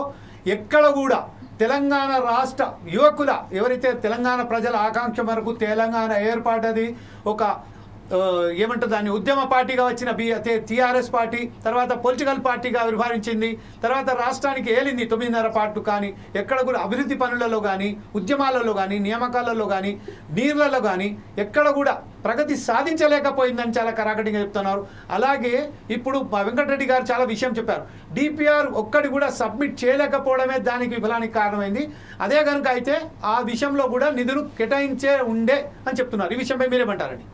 ఎక్కడ కూడా తెలంగాణ రాష్ట్ర యువకుల ఎవరైతే తెలంగాణ ప్రజల ఆకాంక్ష మేరకు తెలంగాణ ఏర్పాటది ఒక ఏమంటారు దాన్ని ఉద్యమ పార్టీగా వచ్చిన టీఆర్ఎస్ పార్టీ తర్వాత పొలిటికల్ పార్టీగా విభజించింది, తర్వాత రాష్ట్రానికి ఏలింది 9.5 పాటు. కానీ ఎక్కడ కూడా అభివృద్ధి పనులలో కానీ, ఉద్యమాలలో కానీ, నియామకాలలో కానీ, నీళ్లలో కానీ ఎక్కడ కూడా ప్రగతి సాధించలేకపోయిందని చాలా కరాకటిగా చెప్తున్నారు. అలాగే ఇప్పుడు వెంకటరెడ్డి గారు చాలా విషయం చెప్పారు, డిపిఆర్ ఒక్కటి కూడా సబ్మిట్ చేయలేకపోవడమే దానికి విఫలానికి కారణమైంది. అదే కనుక అయితే ఆ విషయంలో కూడా నిధులు కేటాయించే ఉండే అని చెప్తున్నారు. ఈ విషయంపై మీరేమంటారండి?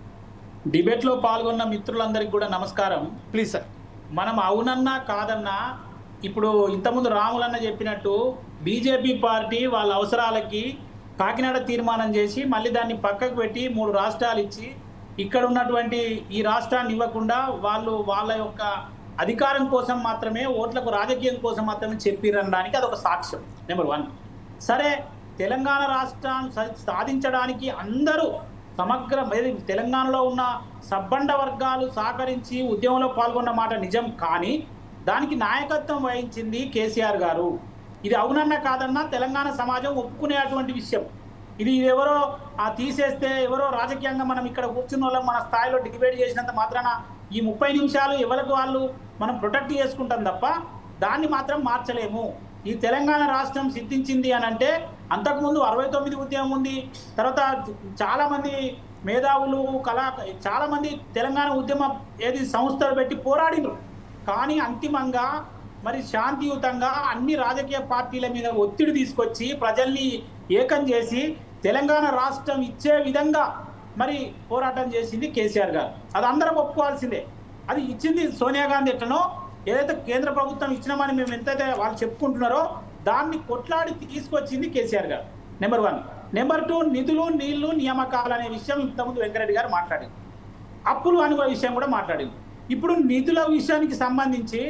డిబేట్లో పాల్గొన్న మిత్రులందరికీ కూడా నమస్కారం. Please sir. మనం అవునన్నా కాదన్నా ఇప్పుడు ఇంతకుముందు రాములన్న చెప్పినట్టు బీజేపీ పార్టీ వాళ్ళ అవసరాలకి కాకినాడ తీర్మానం చేసి మళ్ళీ దాన్ని పక్కకు పెట్టి 3 రాష్ట్రాలు ఇచ్చి ఇక్కడ ఉన్నటువంటి ఈ రాష్ట్రాన్ని ఇవ్వకుండా వాళ్ళు వాళ్ళ యొక్క అధికారం కోసం మాత్రమే, ఓట్లకు రాజకీయం కోసం మాత్రమే చెప్పిరనడానికి అదొక సాక్ష్యం. నెంబర్ 1. సరే, తెలంగాణ రాష్ట్రాన్ని సాధించడానికి అందరూ సమగ్ర తెలంగాణలో ఉన్న సబ్బండ వర్గాలు సహకరించి ఉద్యమంలో పాల్గొన్న మాట నిజం, కానీ దానికి నాయకత్వం వహించింది కేసీఆర్ గారు. ఇది అవునన్నా కాదన్నా తెలంగాణ సమాజం ఒప్పుకునేటువంటి విషయం. ఇది ఎవరో తీసేస్తే ఎవరో రాజకీయంగా మనం ఇక్కడ కూర్చున్న వాళ్ళం మన స్థాయిలో డిబేట్ చేసినంత మాత్రాన ఈ 30 నిమిషాలు ఎవరికి వాళ్ళు మనం ప్రొటెక్ట్ చేసుకుంటాం తప్ప దాన్ని మాత్రం మార్చలేము. ఈ తెలంగాణ రాష్ట్రం సిద్ధించింది అని అంటే అంతకుముందు 69 ఉద్యమం ఉంది. తర్వాత చాలామంది మేధావులు చాలామంది తెలంగాణ ఉద్యమ సంస్థలు పెట్టి పోరాడినారు. కానీ అంతిమంగా మరి శాంతియుతంగా అన్ని రాజకీయ పార్టీల మీద ఒత్తిడి తీసుకొచ్చి ప్రజల్ని ఏకం చేసి తెలంగాణ రాష్ట్రం ఇచ్చే విధంగా మరి పోరాటం చేసింది కేసీఆర్ గారు. అది అందరం ఒప్పుకోవాల్సిందే. అది ఇచ్చింది సోనియా గాంధీ ఎట్లనో ఏదైతే కేంద్ర ప్రభుత్వం ఇచ్చినామని మేము ఎంతైతే వాళ్ళు చెప్పుకుంటున్నారో దాన్ని కొట్లాడి తీసుకొచ్చింది కేసీఆర్ గారు. నెంబర్ 1. నెంబర్ 2, నిధులు నీళ్లు నియామకాలు అనే విషయం ఇంతకుముందు వెంకరెడ్డి గారు మాట్లాడింది. అప్పులు అనే విషయం కూడా మాట్లాడింది. ఇప్పుడు నిధుల విషయానికి సంబంధించి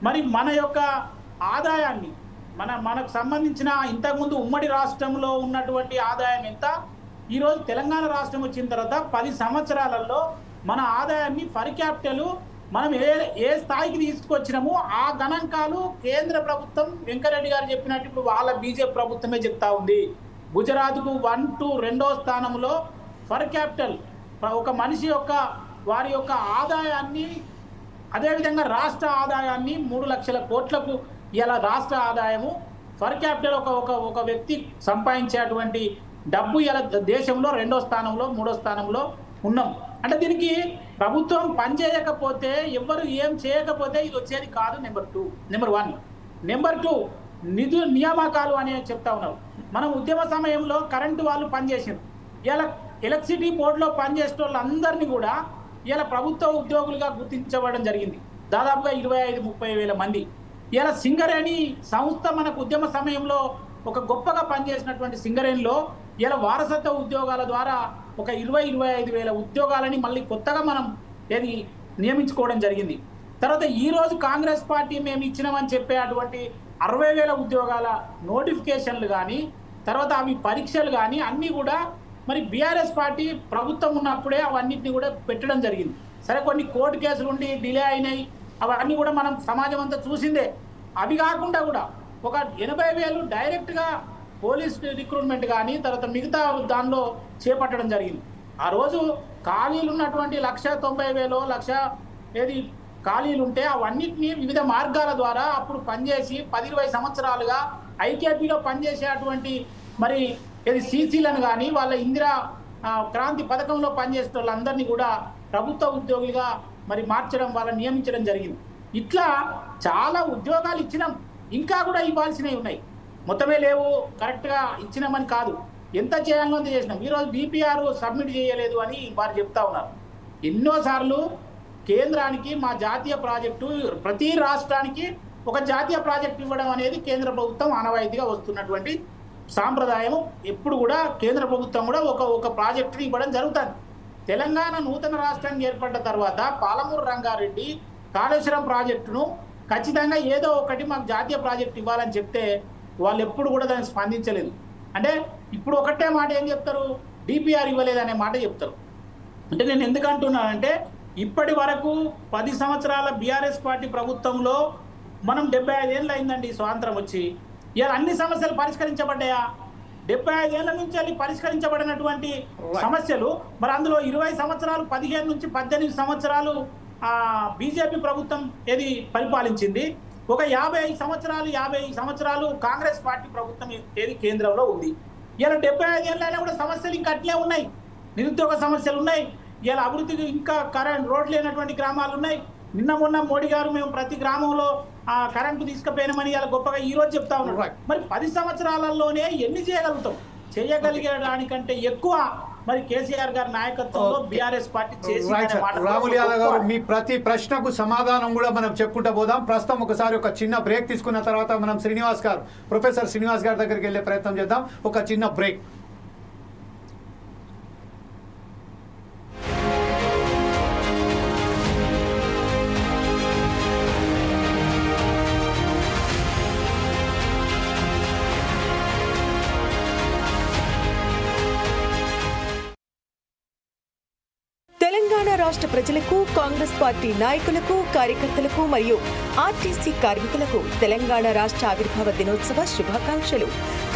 మరి మన యొక్క ఆదాయాన్ని మనకు సంబంధించిన ఇంతకుముందు ఉమ్మడి రాష్ట్రంలో ఉన్నటువంటి ఆదాయం ఎంత, ఈరోజు తెలంగాణ రాష్ట్రం వచ్చిన తర్వాత 10 సంవత్సరాలలో మన ఆదాయాన్ని పర్ క్యాపిటల్ మనం ఏ స్థాయికి తీసుకొచ్చినామో ఆ గణాంకాలు కేంద్ర ప్రభుత్వం వెంకరెడ్డి గారు చెప్పినట్టు ఇప్పుడు వాళ్ళ బీజేపీ ప్రభుత్వమే చెప్తా ఉంది. గుజరాత్కు 1, 2 రెండో స్థానంలో పర్ క్యాపిటల్ ఒక మనిషి యొక్క వారి యొక్క ఆదాయాన్ని, అదేవిధంగా రాష్ట్ర ఆదాయాన్ని 3 లక్షల కోట్లకు ఇలా రాష్ట్ర ఆదాయము పర్ క్యాపిటల్ ఒక వ్యక్తి సంపాదించేటువంటి డబ్బు ఇలా దేశంలో 2వ స్థానంలో 3వ స్థానంలో ఉన్నాం. అంటే దీనికి ప్రభుత్వం పనిచేయకపోతే ఎవరు ఏం చేయకపోతే ఇది వచ్చేది కాదు. నెంబర్ 1. నెంబర్ 2, నిధుల నియామకాలు అని చెప్తా ఉన్నారు. మనం ఉద్యమ సమయంలో కరెంటు వాళ్ళు పనిచేసారు. ఇలా ఎలక్ట్రిసిటీ బోర్డులో పనిచేసే వాళ్ళందరినీ కూడా ఇలా ప్రభుత్వ ఉద్యోగులుగా గుర్తించబడడం జరిగింది. దాదాపుగా 25-30 వేల మంది. ఇలా సింగరేణి సంస్థ మనకు ఉద్యమ సమయంలో ఒక గొప్పగా పనిచేసినటువంటి సింగరేణిలో ఇలా వారసత్వ ఉద్యోగాల ద్వారా ఒక 20-25 వేల ఉద్యోగాలని మళ్ళీ కొత్తగా మనం నియమించుకోవడం జరిగింది. తర్వాత ఈరోజు కాంగ్రెస్ పార్టీ మేము ఇచ్చినామని చెప్పే అటువంటి 60 వేల ఉద్యోగాల నోటిఫికేషన్లు కానీ తర్వాత అవి పరీక్షలు కానీ అన్నీ కూడా మరి బీఆర్ఎస్ పార్టీ ప్రభుత్వం ఉన్నప్పుడే అవన్నిటిని కూడా పెట్టడం జరిగింది. సరే, కొన్ని కోర్టు కేసులు ఉండి డిలే అయినాయి, అవన్నీ కూడా మనం సమాజం అంతా చూసిందే. అవి కాకుండా కూడా ఒక 80,000 డైరెక్ట్గా పోలీస్ రిక్రూట్మెంట్ కానీ తర్వాత మిగతా దానిలో చేపట్టడం జరిగింది. ఆ రోజు ఖాళీలు ఉన్నటువంటి 1,90,000 ఖాళీలు ఉంటే అవన్నిటినీ వివిధ మార్గాల ద్వారా అప్పుడు పనిచేసి 10-20 సంవత్సరాలుగా ఐకేపీలో పనిచేసేటువంటి మరి సీసీలను కానీ వాళ్ళ ఇందిరా క్రాంతి పథకంలో పనిచేసే వాళ్ళందరినీ కూడా ప్రభుత్వ ఉద్యోగులుగా మరి మార్చడం, వాళ్ళని నియమించడం జరిగింది. ఇట్లా చాలా ఉద్యోగాలు ఇచ్చినాం, ఇంకా కూడా ఇవ్వాల్సినవి ఉన్నాయి. మొత్తమే లేవు, కరెక్ట్గా ఇచ్చినామని కాదు, ఎంత చేయాలో అంత చేసినాం. ఈరోజు డిపిఆర్ సబ్మిట్ చేయలేదు అని వారు చెప్తా ఉన్నారు. ఎన్నోసార్లు కేంద్రానికి మా జాతీయ ప్రాజెక్టు, ప్రతి రాష్ట్రానికి ఒక జాతీయ ప్రాజెక్టు ఇవ్వడం అనేది కేంద్ర ప్రభుత్వం ఆనవాయితీగా వస్తున్నటువంటి సాంప్రదాయం. ఎప్పుడు కూడా కేంద్ర ప్రభుత్వం కూడా ఒక ప్రాజెక్టుని ఇవ్వడం జరుగుతుంది. తెలంగాణ నూతన రాష్ట్రానికి ఏర్పడ్డ తర్వాత పాలమూరు రంగారెడ్డి కాళేశ్వరం ప్రాజెక్టును ఖచ్చితంగా ఏదో ఒకటి మాకు జాతీయ ప్రాజెక్టు ఇవ్వాలని చెప్తే వాళ్ళు ఎప్పుడు కూడా దాన్ని స్పందించలేదు. అంటే ఇప్పుడు ఒకటే మాట ఏం చెప్తారు, డిపిఆర్ ఇవ్వలేదనే మాట చెప్తారు. అంటే నేను ఎందుకంటున్నానంటే ఇప్పటి వరకు 10 సంవత్సరాల బీఆర్ఎస్ పార్టీ ప్రభుత్వంలో మనం 75 ఏళ్ళు అయిందండి స్వాతంత్రం వచ్చి. ఇలా అన్ని సమస్యలు పరిష్కరించబడ్డాయా? 75 ఏళ్ల నుంచి వెళ్ళి పరిష్కరించబడినటువంటి సమస్యలు మరి అందులో 20 సంవత్సరాలు 15 నుంచి 18 సంవత్సరాలు బీజేపీ ప్రభుత్వం పరిపాలించింది. ఒక 50 సంవత్సరాలు కాంగ్రెస్ పార్టీ ప్రభుత్వం కేంద్రంలో ఉంది. ఇలా 75 ఏళ్ళైనా కూడా సమస్యలు ఇంకా అట్లే ఉన్నాయి. నిరుద్యోగ సమస్యలు ఉన్నాయి. ఇలా అభివృద్ధికి ఇంకా రోడ్లు లేనటువంటి గ్రామాలు ఉన్నాయి. మొన్న మోడీ గారు మేము ప్రతి గ్రామంలో కరెంటు తీసుకుపోయినామని ఇలా గొప్పగా ఈ రోజు చెప్తా ఉన్నారు. మరి 10 సంవత్సరాలలోనే ఎన్ని చేయగలుగుతాం? చేయగలిగడానికంటే ఎక్కువ మరి కేసీఆర్ గారి నాయకత్వంలో బీఆర్ఎస్ పార్టీ రాములు యాదవ్ గారు, మీ ప్రతి ప్రశ్నకు సమాధానం కూడా మనం చెప్పుకుంటూ పోదాం. ప్రస్తుతం ఒకసారి ఒక చిన్న బ్రేక్ తీసుకున్న తర్వాత మనం ప్రొఫెసర్ శ్రీనివాస్ గారి దగ్గరికి వెళ్ళే ప్రయత్నం చేద్దాం. ఒక చిన్న బ్రేక్. రాష్ట్ర ప్రజలకు, కాంగ్రెస్ పార్టీ నాయకులకు, కార్యకర్తలకు మరియు ఆర్టీసీ కార్మికులకు తెలంగాణ రాష్ట్ర ఆవిర్భావ దినోత్సవ శుభాకాంక్షలు.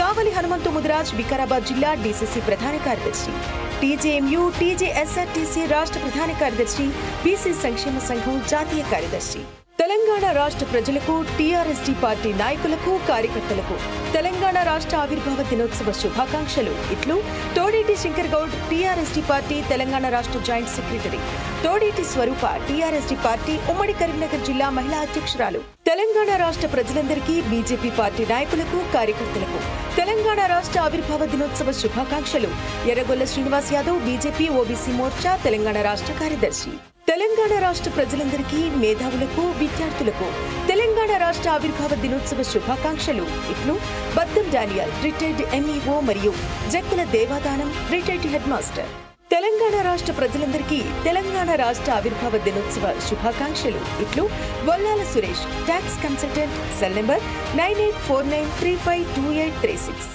కావలి హనుమంతు ముదిరాజ్, వికారాబాద్ జిల్లా డీసీసీ ప్రధాన కార్యదర్శి, టీజేఎంయూ, టీజేఎస్ఆర్టీసీ రాష్ట్ర ప్రధాన కార్యదర్శి, బీసీ సంక్షేమ సంఘం జాతీయ కార్యదర్శి. తెలంగాణ రాష్ట్ర ప్రజలకు, టీఆర్ఎస్టీ పార్టీ నాయకులకు, కార్యకర్తలకు తెలంగాణ రాష్ట్ర ఆవిర్భావ దినోత్సవ శుభాకాంక్షలు. ఇట్లు తోడేటి శంకర్ గౌడ్, టీఆర్ఎస్టీ పార్టీ తెలంగాణ రాష్ట్ర జాయింట్ సెక్రటరీ, తోడేటి స్వరూప, టీఆర్ఎస్టీ పార్టీ ఉమ్మడి కరీంనగర్ జిల్లా మహిళా అధ్యక్షురాలు. తెలంగాణ రాష్ట్ర ప్రజలందరికీ, బీజేపీ పార్టీ నాయకులకు, కార్యకర్తలకు తెలంగాణ రాష్ట్ర ఆవిర్భావ దినోత్సవ శుభాకాంక్షలు. ఎర్రగొల్ల శ్రీనివాస్ యాదవ్, బీజేపీ ఓబీసీ మోర్చా తెలంగాణ రాష్ట్ర కార్యదర్శి. తెలంగాణ రాష్ట్ర ప్రజలందరికీ, మేధావులకు, విద్యార్థులకు తెలంగాణ రాష్ట్ర ఆవిర్భావ దినోత్సవ శుభాకాంక్షలు. ఇట్లు బద్దం డానియల్, రిటైర్డ్ ఎంఈఓ మరియు Jakkula Devadanam, retired head master. Telangana రాష్ట్ర ప్రజలందరికీ తెలంగాణ రాష్ట్ర ఆవిర్భావ దినోత్సవ శుభాకాంక్షలు. ఇట్లు Vallala Suresh, tax consultant, cell number 9849352836.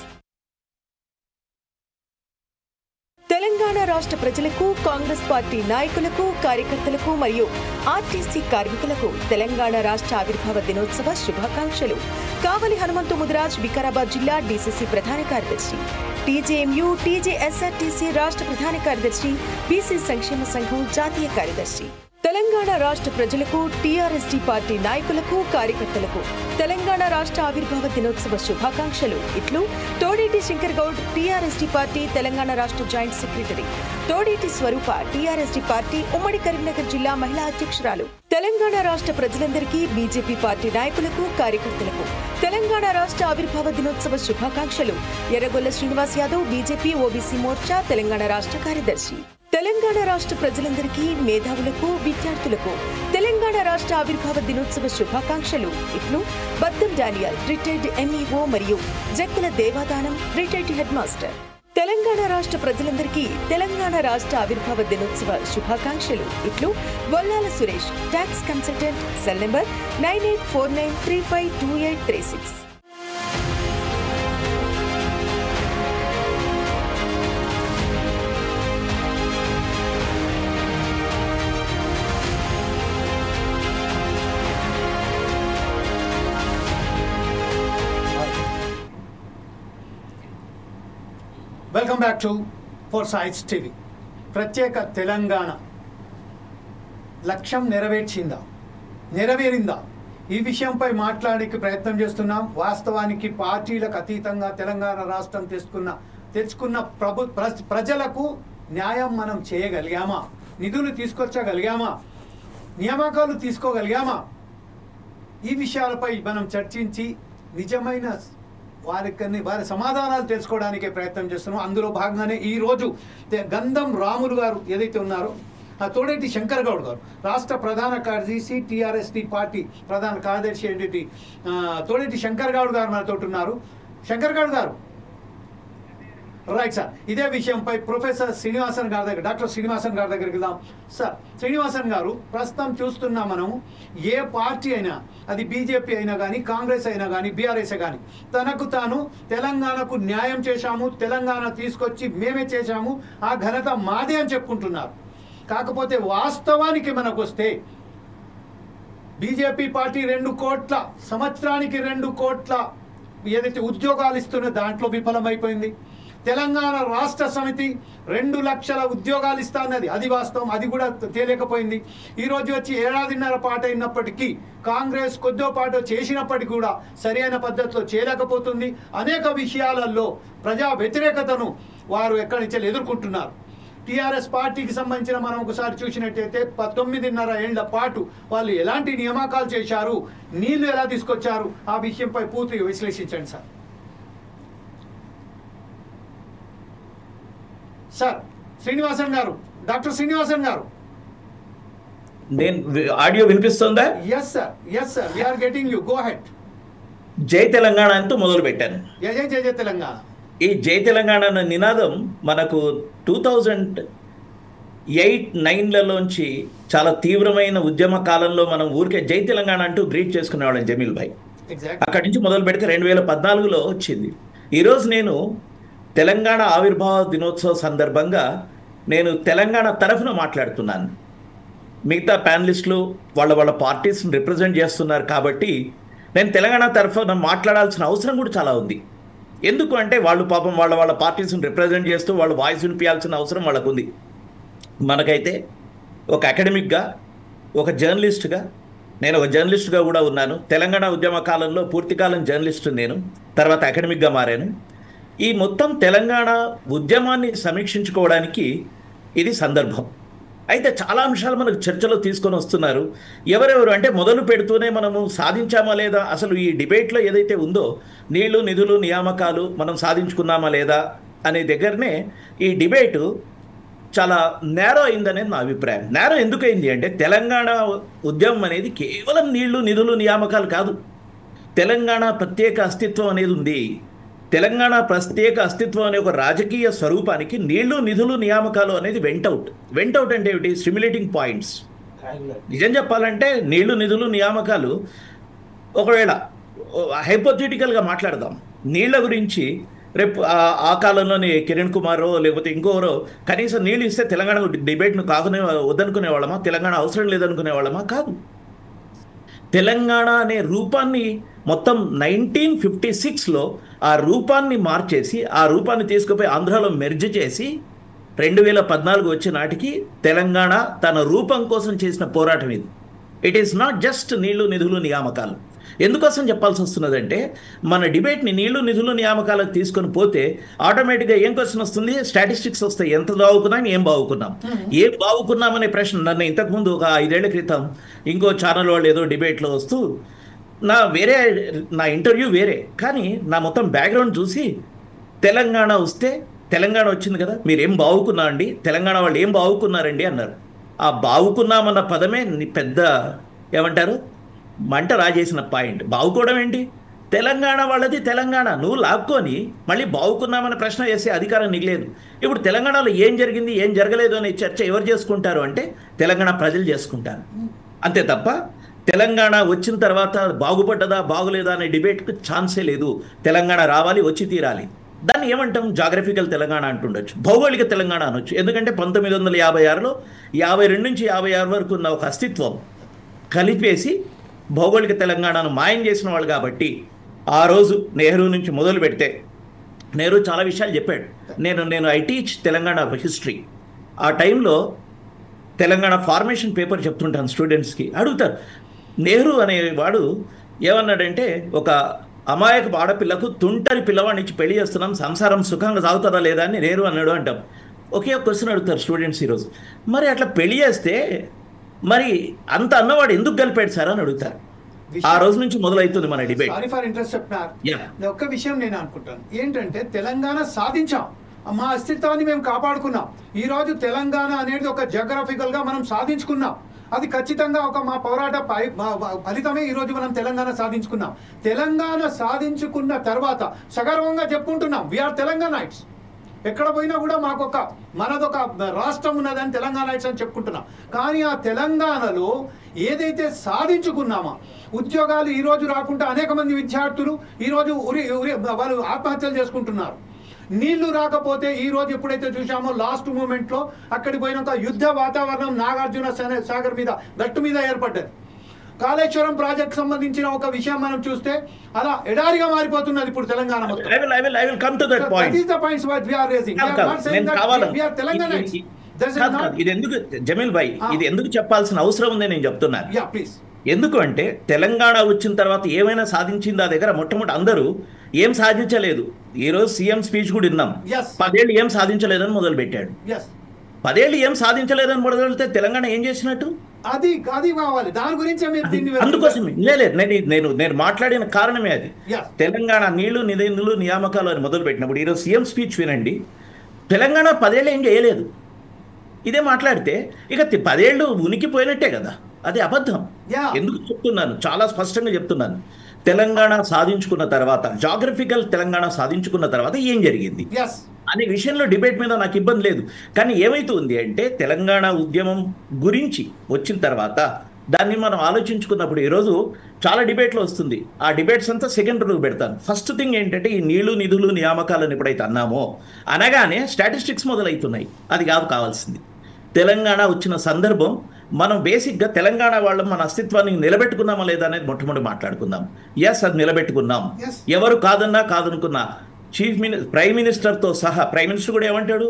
Telangana రాష్ట్ర ప్రజలకు, కాంగ్రెస్ పార్టీ నాయకులకు, కార్యకర్తలకు మరియు ఆర్టీసీ కార్మికులకు తెలంగాణ రాష్ట్ర ఆవిర్భావ దినోత్సవ శుభాకాంక్షలు. కావలి హనుమంతు ముదిరాజ్, వికారాబాద్ జిల్లా డీసీసీ ప్రధాన కార్యదర్శి, టీజేఎంయూ, టీజేఎస్ఆర్టీసీ రాష్ట్ర ప్రధాన కార్యదర్శి, బీసీ సంక్షేమ సంఘం జాతీయ కార్యదర్శి. తెలంగాణ రాష్ట్ర ప్రజలకు, టీఆర్ఎస్టీ పార్టీ నాయకులకు, కార్యకర్తలకు తెలంగాణ రాష్ట్ర ఆవిర్భావ దినోత్సవ శుభాకాంక్షలు. ఇట్లు తోడేటి శంకర్ గౌడ్, టీఆర్ఎస్టీ పార్టీ తెలంగాణ రాష్ట్ర జాయింట్ సెక్రటరీ, తోడేటి స్వరూప, టీఆర్ఎస్టీ పార్టీ ఉమ్మడి కరీంనగర్ జిల్లా మహిళా అధ్యక్షురాలు. తెలంగాణ రాష్ట్ర ప్రజలందరికీ, బీజేపీ పార్టీ నాయకులకు, కార్యకర్తలకు తెలంగాణ రాష్ట్ర ఆవిర్భావ దినోత్సవ శుభాకాంక్షలు. ఎర్రగొల్ల శ్రీనివాస్ యాదవ్, బీజేపీ ఓబీసీ మోర్చా తెలంగాణ రాష్ట్ర కార్యదర్శి. తెలంగాణ రాష్ట్ర ప్రజలందరికీ, మేధావులకు, విద్యార్థులకు తెలంగాణ రాష్ట్ర ఆవిర్భావ దినోత్సవ శుభాకాంక్షలు. ఇట్లు బద్దం డానియల్, రిటైర్డ్ ఎంఈఓ మరియు Jakkula Devadanam, retired head master. Telangana రాష్ట్ర ప్రజలందరికీ తెలంగాణ రాష్ట్ర ఆవిర్భావ దినోత్సవ శుభాకాంక్షలు. ఇట్లు Vallala Suresh, tax consultant, cell number 9849352836. Welcome back to Foresights TV. ప్రత్యేక తెలంగాణ లక్ష్యం నెరవేరిందా? ఈ విషయంపై మాట్లాడడానికి ప్రయత్నం చేస్తున్నాం. వాస్తవానికి పార్టీలకు అతీతంగా తెలంగాణ రాష్ట్రం తెచ్చుకున్న ప్రజలకు న్యాయం మనం చేయగలిగామా? నిధులు తీసుకొచ్చగలిగామా? నియామకాలు తీసుకోగలిగామా? ఈ విషయాలపై మనం చర్చించి నిజమైన వారి సమాధానాలు తెలుసుకోవడానికే ప్రయత్నం చేస్తున్నాం. అందులో భాగంగానే ఈరోజు గంధం రాములు గారు ఏదైతే ఉన్నారో, తోడేటి శంకర్ గౌడ్ గారు రాష్ట్ర ప్రధాన కార్యదర్శి, టీఆర్ఎస్టీ పార్టీ ప్రధాన కార్యదర్శి ఏంటి తోడేటి శంకర్ గౌడ్ గారు మనతో ఉన్నారు. శంకర్ గౌడ్ గారు, రైట్ సార్, ఇదే విషయంపై ప్రొఫెసర్ శ్రీనివాసన్ గారి దగ్గర, డాక్టర్ శ్రీనివాసన్ గారి దగ్గరికి వెళ్దాం. సార్ శ్రీనివాసన్ గారు, ప్రస్తుతం చూస్తున్నాం మనం, ఏ పార్టీ అయినా, అది బీజేపీ అయినా కానీ, కాంగ్రెస్ అయినా కానీ, బీఆర్ఎస్ కానీ, తనకు తాను తెలంగాణకు న్యాయం చేశాము, తెలంగాణ తీసుకొచ్చి మేమే చేశాము, ఆ ఘనత మాదే అని చెప్పుకుంటున్నారు. కాకపోతే వాస్తవానికి మనకు వస్తే బీజేపీ పార్టీ 2 కోట్ల సంవత్సరానికి 2 కోట్ల ఏదైతే ఉద్యోగాలు ఇస్తున్న దాంట్లో విఫలమైపోయింది. తెలంగాణ రాష్ట్ర సమితి 2 లక్షల ఉద్యోగాలు ఇస్తా అన్నది, అది వాస్తవం, అది కూడా తేలేకపోయింది. ఈరోజు వచ్చి 1.5 ఏళ్ల పాటు అయినప్పటికీ, కాంగ్రెస్ కొద్దో పాటు చేసినప్పటికీ కూడా సరైన పద్ధతిలో చేయలేకపోతుంది. అనేక విషయాలలో ప్రజా వ్యతిరేకతను వారు ఎక్కడి నుంచి ఎదుర్కొంటున్నారు. టీఆర్ఎస్ పార్టీకి సంబంధించిన మనం ఒకసారి చూసినట్టయితే 9.5 ఏళ్ల పాటు వాళ్ళు ఎలాంటి నియామకాలు చేశారు, నీళ్లు ఎలా తీసుకొచ్చారు, ఆ విషయంపై పూర్తిగా విశ్లేషించండి సార్. సార్ శ్రీనివాసన్ గారు, డాక్టర్ శ్రీనివాసన్ గారు, నేను ఆడియో వినిపిస్తుందా? Yes sir, we are getting you, go ahead. జై తెలంగాణ అంటూ మొదలు పెట్టాను. జై తెలంగాణ. ఈ జై తెలంగాణ అన్న నినాదం మనకు 2008-9లలోంచి చాలా తీవ్రమైన ఉద్యమ కాలంలో మనం ఊరికే జై తెలంగాణ అంటూ గ్రీట్ చేసుకునేవాళ్ళం జమీల్ భాయ్. అక్కడి నుంచి మొదలు పెడితే 2014లో వచ్చింది. ఈరోజు నేను తెలంగాణ ఆవిర్భావ దినోత్సవ సందర్భంగా నేను తెలంగాణ తరఫున మాట్లాడుతున్నాను. మిగతా ప్యానలిస్టులు వాళ్ళ పార్టీస్ని రిప్రజెంట్ చేస్తున్నారు కాబట్టి నేను తెలంగాణ తరఫున మాట్లాడాల్సిన అవసరం కూడా చాలా ఉంది. ఎందుకు అంటే వాళ్ళు పాపం వాళ్ళ పార్టీస్ని రిప్రజెంట్ చేస్తూ వాళ్ళు వాయిస్ వినిపించాల్సిన అవసరం వాళ్ళకు ఉంది. మనకైతే ఒక అకాడమిక్గా, ఒక జర్నలిస్ట్గా, నేను ఒక జర్నలిస్ట్గా కూడా ఉన్నాను. తెలంగాణ ఉద్యమ కాలంలో పూర్తికాలం జర్నలిస్ట్ నేను, తర్వాత అకాడమిక్గా మారాను. ఈ మొత్తం తెలంగాణ ఉద్యమాన్ని సమీక్షించుకోవడానికి ఇది సందర్భం. అయితే చాలా అంశాలు మనకు చర్చలో తీసుకొని వస్తున్నారు. ఎవరెవరు అంటే మొదలు పెడుతూనే మనము సాధించామా లేదా, అసలు ఈ డిబేట్లో ఏదైతే ఉందో నీళ్లు, నిధులు, నియామకాలు మనం సాధించుకున్నామా లేదా అనే దగ్గరనే ఈ డిబేటు చాలా నేరో అయిందనేది నా అభిప్రాయం. నేరో ఎందుకైంది అంటే తెలంగాణ ఉద్యమం అనేది కేవలం నీళ్లు, నిధులు, నియామకాలు కాదు. తెలంగాణ ప్రత్యేక అస్తిత్వం అనేది ఉంది. తెలంగాణ ప్రత్యేక అస్తిత్వం అనే ఒక రాజకీయ స్వరూపానికి నీళ్లు, నిధులు, నియామకాలు అనేది వెంటౌట్ అంటే ఏమిటి? Stimulating points. నిజం చెప్పాలంటే నీళ్లు, నిధులు, నియామకాలు ఒకవేళ హైపోథెటికల్గా మాట్లాడదాం. నీళ్ల గురించి రేపు ఆ కాలంలోని కిరణ్ కుమారో లేకపోతే ఇంకోరో కనీసం నీళ్ళు ఇస్తే తెలంగాణ డిబేట్ను వద్దనుకునే వాళ్ళమా? తెలంగాణ అవసరం లేదనుకునే వాళ్ళమా? కాదు. తెలంగాణ అనే రూపాన్ని మొత్తం 1956లో ఆ రూపాన్ని మార్చేసి, ఆ రూపాన్ని తీసుకుపోయి ఆంధ్రాలో మెర్జ్ చేసి 2014 వచ్చే నాటికి తెలంగాణ తన రూపం కోసం చేసిన పోరాటం ఇది. ఇట్ ఈస్ నాట్ జస్ట్ నీళ్లు, నిధులు, నియామకాలు. ఎందుకోసం చెప్పాల్సి వస్తున్నదంటే మన డిబేట్ని నీళ్లు, నిధులు, నియామకాలకు తీసుకొని పోతే ఆటోమేటిక్గా ఏం క్వశ్చన్ వస్తుంది? స్టాటిస్టిక్స్ వస్తాయి. ఎంత బాగుకున్నాం, ఏం బాగుకున్నాం అనే ప్రశ్న. నన్ను ఇంతకుముందు ఒక 5 ఏళ్ల క్రితం ఇంకో ఛానల్ వాళ్ళు ఏదో డిబేట్లో వస్తూ నా ఇంటర్వ్యూ వేరే, కానీ నా మొత్తం బ్యాక్గ్రౌండ్ చూసి తెలంగాణ వచ్చింది కదా, మీరు ఏం బాగుకున్నా అండి, తెలంగాణ వాళ్ళు ఏం బాగుకున్నారండి అన్నారు. ఆ బాగుకున్నామన్న పదమే పెద్ద ఏమంటారు మంట రాజేసిన పాయింట్. బాగుకోవడం ఏంటి? తెలంగాణ వాళ్ళది తెలంగాణ నువ్వు లాక్కొని మళ్ళీ బాగుకున్నామన్న ప్రశ్న చేసే అధికారం నీకు లేదు. ఇప్పుడు తెలంగాణలో ఏం జరిగింది, ఏం జరగలేదు అనే చర్చ ఎవరు చేసుకుంటారు అంటే తెలంగాణ ప్రజలు చేసుకుంటారు. అంతే తప్ప తెలంగాణ వచ్చిన తర్వాత బాగుపడ్డదా బాగులేదా అనే డిబేట్కి ఛాన్సే లేదు. తెలంగాణ రావాలి, వచ్చి తీరాలి. దాన్ని ఏమంటాం? జాగ్రఫికల్ తెలంగాణ అంటుండొచ్చు, భౌగోళిక తెలంగాణ అనొచ్చు. ఎందుకంటే 1956లో 52 నుంచి 56 వరకు ఉన్న ఒక అస్తిత్వం కలిపేసి భౌగోళిక తెలంగాణను మాయం చేసిన వాళ్ళు కాబట్టి ఆ రోజు నెహ్రూ నుంచి మొదలు పెడితే నెహ్రూ చాలా విషయాలు చెప్పాడు. నేను ఐ టీచ్ తెలంగాణ హిస్టరీ. ఆ టైంలో తెలంగాణ ఫార్మేషన్ పేపర్ చెప్తుంటాను స్టూడెంట్స్కి. అడుగుతారు, నెహ్రూ అనేవాడు ఏమన్నాడంటే ఒక అమాయక ఆడపిల్లకు తుంటరి పిల్లవాడిని ఇచ్చి పెళ్లి చేస్తున్నాం, సంసారం సుఖంగా సాగుతుందా లేదా అని నెహ్రూ అన్నాడు అంటాం. ఒకే ఒక క్వశ్చన్ అడుగుతారు స్టూడెంట్స్ ఈరోజు, మరి అట్లా పెళ్లి చేస్తే మరి అంత అన్నవాడు ఎందుకు కలిపాడు సార్ అని అడుగుతారు. ఆ రోజు నుంచి మొదలవుతుంది మన డిబేట్. సారీ ఫర్ ఇంట్రెస్ట్ చెప్తున్నారు. ఒక్క విషయం నేను అనుకుంటాను ఏంటంటే తెలంగాణ సాధించాం, మా అస్తిత్వాన్ని మేము కాపాడుకున్నాం. ఈరోజు తెలంగాణ అనేది ఒక జియోగ్రఫికల్గా మనం సాధించుకున్నాం. అది ఖచ్చితంగా ఒక మా పోరాట ఫలితమే ఈరోజు మనం తెలంగాణ సాధించుకున్నాం. తెలంగాణ సాధించుకున్న తర్వాత సగర్వంగా చెప్పుకుంటున్నాం వీఆర్ తెలంగాణైట్స్. ఎక్కడ పోయినా కూడా మనదొక రాష్ట్రం ఉన్నదని తెలంగాణైట్స్ అని చెప్పుకుంటున్నాం. కానీ ఆ తెలంగాణలో ఏదైతే సాధించుకున్నామో ఉద్యోగాలు ఈరోజు రాకుండా అనేక మంది విద్యార్థులు ఈరోజు వాళ్ళు ఆత్మహత్యలు చేసుకుంటున్నారు. నీళ్లు రాకపోతే ఈరోజు ఎప్పుడైతే చూసామో లాస్ట్ మూమెంట్లో అక్కడికి పోయిన యుద్ధ వాతావరణం నాగార్జున సాగర్ మీద గట్టు మీద ఏర్పడ్డది. కాళేశ్వరం ప్రాజెక్ట్ సంబంధించిన ఒక విషయం మనం చూస్తే అలా ఎడారిగా మారిపోతున్నది ఇప్పుడు తెలంగాణ మొత్తం. ఇది ఎందుకు జమీల్ భాయ్, ఇది ఎందుకు చెప్పాల్సిన అవసరం ఉందని నేను చెప్తున్నాను. ఎందుకు అంటే తెలంగాణ వచ్చిన తర్వాత ఏమైనా సాధించిందా దగ్గర మొట్టమొదటి అందరూ ఏం సాధించలేదు. ఈరోజు సీఎం స్పీచ్ కూడా విన్నాం. 10 ఏళ్ళు ఏం సాధించలేదని మొదలు పెట్టాడు. 10 ఏళ్ళు ఏం సాధించలేదని మొదలు పెడితే తెలంగాణ ఏం చేసినట్టు? అది కావాలి. దాని గురించి అందుకోసమే నేను మాట్లాడిన కారణమే అది. తెలంగాణ నీళ్లు, నిధులు, నియామకాలు అని మొదలు పెట్టినప్పుడు ఈరోజు సీఎం స్పీచ్ వినండి. తెలంగాణ 10 ఏళ్ళు ఏం చేయలేదు ఇదే మాట్లాడితే ఇక 10 ఏళ్ళు ఉనికిపోయినట్టే కదా. అది అబద్ధం. ఎందుకు చెప్తున్నాను? చాలా స్పష్టంగా చెప్తున్నాను. తెలంగాణ సాధించుకున్న తర్వాత, జాగ్రఫికల్ తెలంగాణ సాధించుకున్న తర్వాత ఏం జరిగింది అనే విషయంలో డిబేట్ మీద నాకు ఇబ్బంది లేదు. కానీ ఏమైతుంది అంటే తెలంగాణ ఉద్యమం గురించి వచ్చిన తర్వాత దాన్ని మనం ఆలోచించుకున్నప్పుడు ఈరోజు చాలా డిబేట్లు వస్తుంది. ఆ డిబేట్స్ అంతా సెకండ్ రోజు పెడతాను. ఫస్ట్ థింగ్ ఏంటంటే ఈ నీళ్లు, నిధులు, నియామకాలను ఎప్పుడైతే అన్నామో అనగానే స్టాటిస్టిక్స్ మొదలవుతున్నాయి. అది కావాల్సింది. తెలంగాణ వచ్చిన సందర్భం మనం బేసిక్గా తెలంగాణ వాళ్ళం మన అస్తిత్వాన్ని నిలబెట్టుకున్నామా లేదా అనేది మొట్టమొదటి మాట్లాడుకుందాం. ఎస్, అది నిలబెట్టుకున్నాం. ఎవరు కాదన్నా కాదనుకున్నా ప్రైమ్ మినిస్టర్తో సహా, ప్రైమ్ మినిస్టర్ కూడా ఏమంటాడు,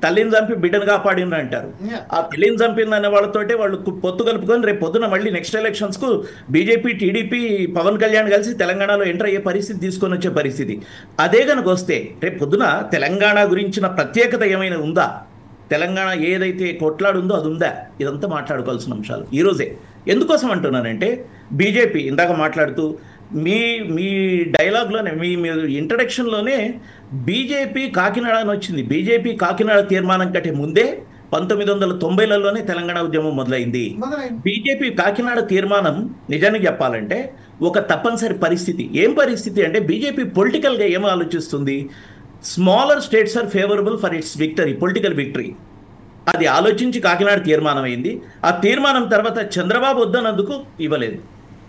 తల్లిని చంపి బిడ్డను కాపాడిండ్రు అంటారు. ఆ తల్లిని చంపింది అనే వాళ్ళతోటే వాళ్ళు పొత్తు కలుపుకొని రేపు పొద్దున మళ్ళీ నెక్స్ట్ ఎలక్షన్స్కు బీజేపీ, టీడీపీ, పవన్ కళ్యాణ్ కలిసి తెలంగాణలో ఎంటర్ అయ్యే పరిస్థితి తీసుకొని వచ్చే పరిస్థితి. అదే కనుక వస్తే రేపు పొద్దున తెలంగాణ గురించిన ప్రత్యేకత ఏమైనా ఉందా, తెలంగాణ ఏదైతే కొట్లాడుందో అది ఉందా, ఇదంతా మాట్లాడుకోవాల్సిన అంశాలు ఈరోజే. ఎందుకోసం అంటున్నానంటే బీజేపీ ఇందాక మాట్లాడుతూ మీ డైలాగ్లోనే మీ ఇంట్రడక్షన్లోనే బీజేపీ కాకినాడ అని వచ్చింది. బీజేపీ కాకినాడ తీర్మానం కంటే ముందే 1990లలోనే తెలంగాణ ఉద్యమం మొదలైంది. బీజేపీ కాకినాడ తీర్మానం నిజానికి చెప్పాలంటే ఒక తప్పనిసరి పరిస్థితి. ఏం పరిస్థితి అంటే బీజేపీ పొలిటికల్గా ఏం ఆలోచిస్తుంది, smaller states are favourable for its victory, political victory. అది ఆలోచించి కాకినాడ తీర్మానం అయింది. ఆ తీర్మానం తర్వాత చంద్రబాబు వద్దన్నందుకు ఇవ్వలేదు.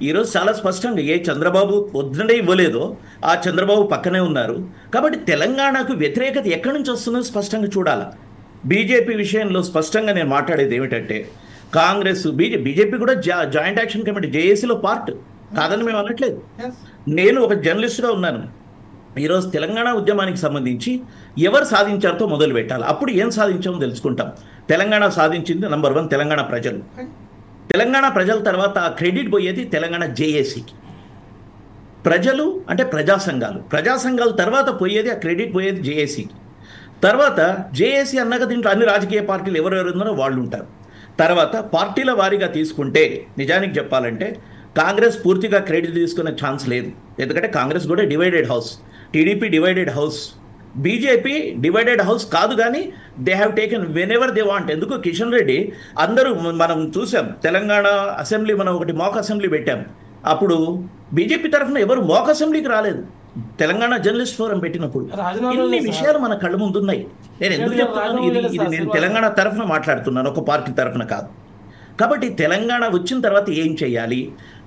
ఈరోజు చాలా స్పష్టంగా ఏ చంద్రబాబు వద్దనే ఇవ్వలేదో ఆ చంద్రబాబు పక్కనే ఉన్నారు. కాబట్టి తెలంగాణకు వ్యతిరేకత ఎక్కడి నుంచి వస్తుందో స్పష్టంగా చూడాలి. బీజేపీ విషయంలో స్పష్టంగా నేను మాట్లాడేది ఏమిటంటే కాంగ్రెస్, బీజేపీ కూడా జాయింట్ యాక్షన్ కమిటీ జేఏసీలో పార్ట్ కాదని మేము అనట్లేదు. నేను ఒక జర్నలిస్ట్గా ఉన్నాను. ఈరోజు తెలంగాణ ఉద్యమానికి సంబంధించి ఎవరు సాధించారో మొదలు పెట్టాలి. అప్పుడు ఏం సాధించామో తెలుసుకుంటాం. తెలంగాణ సాధించింది నంబర్ 1 తెలంగాణ ప్రజలు. తెలంగాణ ప్రజల తర్వాత ఆ క్రెడిట్ పోయేది తెలంగాణ జేఏసీకి. ప్రజలు అంటే ప్రజా సంఘాలు తర్వాత పోయేది ఆ క్రెడిట్ పోయేది జేఏసీకి. తర్వాత జేఏసీ అన్నాక దీంట్లో అన్ని రాజకీయ పార్టీలు ఎవరెవరు ఉన్నారో వాళ్ళు ఉంటారు. తర్వాత పార్టీల వారీగా తీసుకుంటే నిజానికి చెప్పాలంటే కాంగ్రెస్ పూర్తిగా క్రెడిట్ తీసుకునే ఛాన్స్ లేదు. ఎందుకంటే కాంగ్రెస్ కూడా divided house, TDP divided house, BJP divided house కాదు. కానీ they have taken when ever they want. ఎందుకు కిషన్ రెడ్డి అందరూ మనం చూసాం, తెలంగాణ అసెంబ్లీ మనం ఒకటి మాక్ అసెంబ్లీ పెట్టాం. అప్పుడు బీజేపీ తరఫున ఎవరు మాక్ అసెంబ్లీకి రాలేదు. తెలంగాణ జర్నలిస్ట్ ఫోరం పెట్టినప్పుడు ఇన్ని విషయాలు మన కళ్ళ ముందు ఉన్నాయి. నేను ఎందుకు చెప్తున్నాను, ఇది నేను తెలంగాణ తరఫున మాట్లాడుతున్నాను, ఒక పార్టీ తరఫున కాదు. కాబట్టి తెలంగాణ వచ్చిన తర్వాత ఏం చేయాలి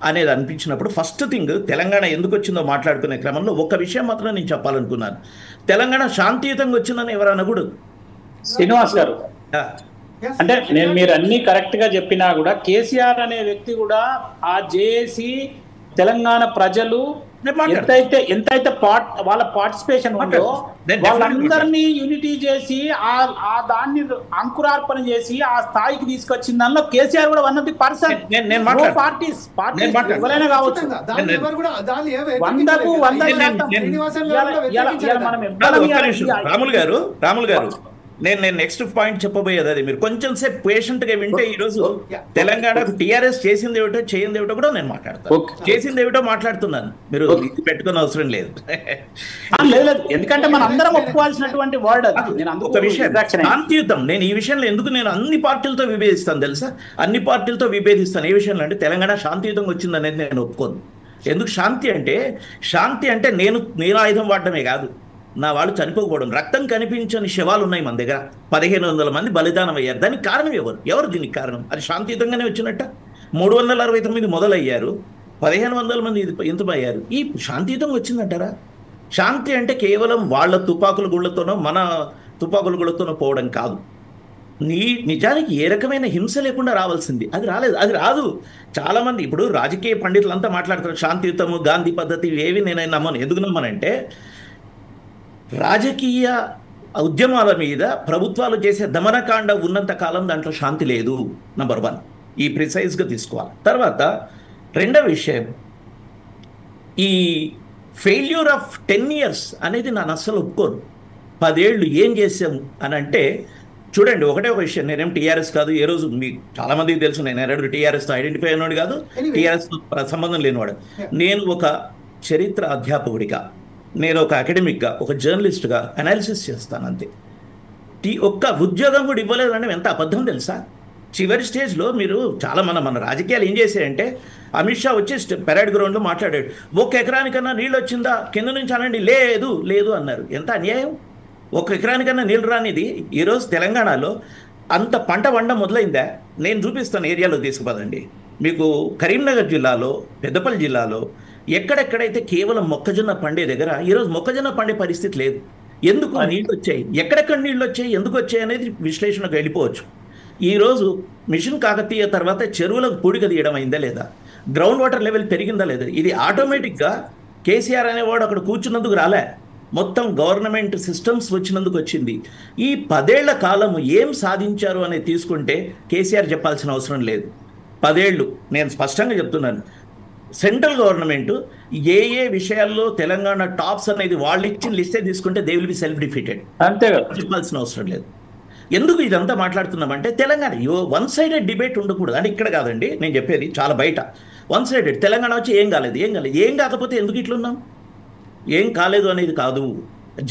అనేది అనిపించినప్పుడు ఫస్ట్ థింగ్ తెలంగాణ ఎందుకు వచ్చిందో మాట్లాడుకునే క్రమంలో ఒక విషయం మాత్రం నేను చెప్పాలనుకున్నాను. తెలంగాణ శాంతియుతంగా వచ్చిందని ఎవరు అనకూడదు. శ్రీనివాస్ గారు, అంటే నేను మీరు అన్ని కరెక్ట్ గా చెప్పినా కూడా కేసీఆర్ అనే వ్యక్తి కూడా ఆ జేఏసీ తెలంగాణ ప్రజలు ఎంతైతే వాళ్ళ పార్టిసిపేషన్ ఉందో వాళ్ళందరినీ యూనిటీ చేసి ఆ దాన్ని అంకురార్పణ చేసి ఆ స్థాయికి తీసుకొచ్చిన దానిలో కేసీఆర్ కూడా 100% పార్టీస్ ఎవరైనా కావచ్చు. 100% రాములు గారు నేను నెక్స్ట్ పాయింట్ చెప్పబోయేది అది. మీరు కొంచెం సేపు పేషెంట్గా వింటే ఈరోజు తెలంగాణకు టీఆర్ఎస్ చేసింది ఏమిటో చేయింది ఏమిటో కూడా నేను మాట్లాడతాను. చేసింది ఏమిటో మాట్లాడుతున్నాను, మీరు పెట్టుకునే అవసరం లేదు. ఎందుకంటే మన అందరం ఒప్పుకోవాల్సినటువంటి వర్డ్ అది. ఒక విషయం శాంతియుతం. నేను ఈ విషయంలో ఎందుకు నేను అన్ని పార్టీలతో విభేదిస్తాను తెలుసా, అన్ని పార్టీలతో విభేదిస్తాను. ఏ విషయంలో అంటే తెలంగాణ శాంతియుతంగా వచ్చింది అనేది నేను ఒప్పుకోను. ఎందుకు శాంతి అంటే నేను ఆయుధం వాడటమే కాదు, నా వాళ్ళు చనిపోకపోవడం, రక్తం కనిపించని శవాలు ఉన్నాయి మన దగ్గర. 1500 మంది బలిదానం అయ్యారు. దానికి కారణం ఎవరు దీనికి కారణం? అది శాంతియుతంగానే వచ్చినట్ట. 369 మొదలయ్యారు, 1500 మంది ఎంతమయ్యారు. ఈ శాంతియుతంగా వచ్చిందంటారా? శాంతి అంటే కేవలం వాళ్ళ తుపాకుల గుళ్ళతోనో మన తుపాకుల గుళ్ళతోనో పోవడం కాదు. నిజానికి ఏ రకమైన హింస లేకుండా రావాల్సింది. అది రాదు. చాలామంది ఇప్పుడు రాజకీయ పండితులంతా మాట్లాడతారు శాంతియుతము, గాంధీ పద్ధతి, ఏవి నేను నమ్మను. ఎందుకు నమ్మనంటే రాజకీయ ఉద్యమాల మీద ప్రభుత్వాలు చేసే దమనకాండ ఉన్నంత కాలం దాంట్లో శాంతి లేదు. నంబర్ 1 ఈ ప్రిసైజ్గా తీసుకోవాలి. తర్వాత రెండవ విషయం, ఈ ఫెయిల్యూర్ ఆఫ్ 10 years అనేది నేను అస్సలు ఒప్పుకోను. 10 ఏళ్ళు ఏం చేసాము అని అంటే చూడండి, ఒకటే ఒక విషయం, నేనేం టీఆర్ఎస్ కాదు. ఏ రోజు మీకు చాలామందికి తెలుసు, నేను ఎన్నడూ టీఆర్ఎస్తో ఐడెంటిఫై అయినవాడు కాదు, టీఆర్ఎస్తో సంబంధం లేనివాడు. నేను ఒక చరిత్ర అధ్యాపకుడిగా, నేను ఒక అకాడమిక్గా, ఒక జర్నలిస్ట్గా అనాలిసిస్ చేస్తాను అంతే. ఒక్క ఉద్యోగం కూడా ఇవ్వలేదంటే ఎంత అబద్ధం తెలుసా. చివరి స్టేజ్లో మీరు చాలా మన రాజకీయాలు ఏం చేశాయంటే అమిత్ షా వచ్చి పెరేడ్ గ్రౌండ్లో మాట్లాడాడు, 1 ఎకరానికన్నా నీళ్ళు వచ్చిందా కింద నుంచి అనండి, లేదు అన్నారు. ఎంత అన్యాయం. 1 ఎకరానికన్నా నీళ్ళు రానిది ఈరోజు తెలంగాణలో అంత పంట వండ మొదలైందా? నేను చూపిస్తాను, ఏరియాలో తీసుకుపోదండి. మీకు కరీంనగర్ జిల్లాలో, పెద్దపల్లి జిల్లాలో ఎక్కడెక్కడైతే కేవలం మొక్కజొన్న పండే దగ్గర ఈరోజు మొక్కజొన్న పండే పరిస్థితి లేదు. ఎందుకు? నీళ్ళు వచ్చాయి. ఎక్కడెక్కడ నీళ్ళు వచ్చాయి, ఎందుకు వచ్చాయి అనేది విశ్లేషణకు వెళ్ళిపోవచ్చు. ఈరోజు మిషన్ కాకతీయ తర్వాత చెరువులకు పూడిక తీయడం అయిందా లేదా, గ్రౌండ్ వాటర్ లెవెల్ పెరిగిందా లేదా, ఇది ఆటోమేటిక్గా కేసీఆర్ అనేవాడు అక్కడ కూర్చున్నందుకు రాలే, మొత్తం గవర్నమెంట్ సిస్టమ్స్ వచ్చినందుకు వచ్చింది. ఈ 10 ఏళ్ల కాలము ఏం సాధించారు అనేది తీసుకుంటే కేసీఆర్ చెప్పాల్సిన అవసరం లేదు. 10 ఏళ్ళు నేను స్పష్టంగా చెప్తున్నాను. సెంట్రల్ గవర్నమెంట్ ఏ విషయాల్లో తెలంగాణ టాప్స్ అనేది వాళ్ళు ఇచ్చిన లిస్టే తీసుకుంటే they will be self defeated, అంతే కదా, చెప్పాల్సిన అవసరం లేదు. ఎందుకు ఇదంతా మాట్లాడుతున్నామంటే తెలంగాణ వన్ సైడెడ్ డిబేట్ ఉండకూడదు. అంటే ఇక్కడ కాదండి నేను చెప్పేది, చాలా బయట. వన్ సైడెడ్ తెలంగాణ వచ్చి ఏం కాలేదు, ఏం కాకపోతే ఎందుకు ఇట్లున్నాం, ఏం కాలేదు అనేది కాదు,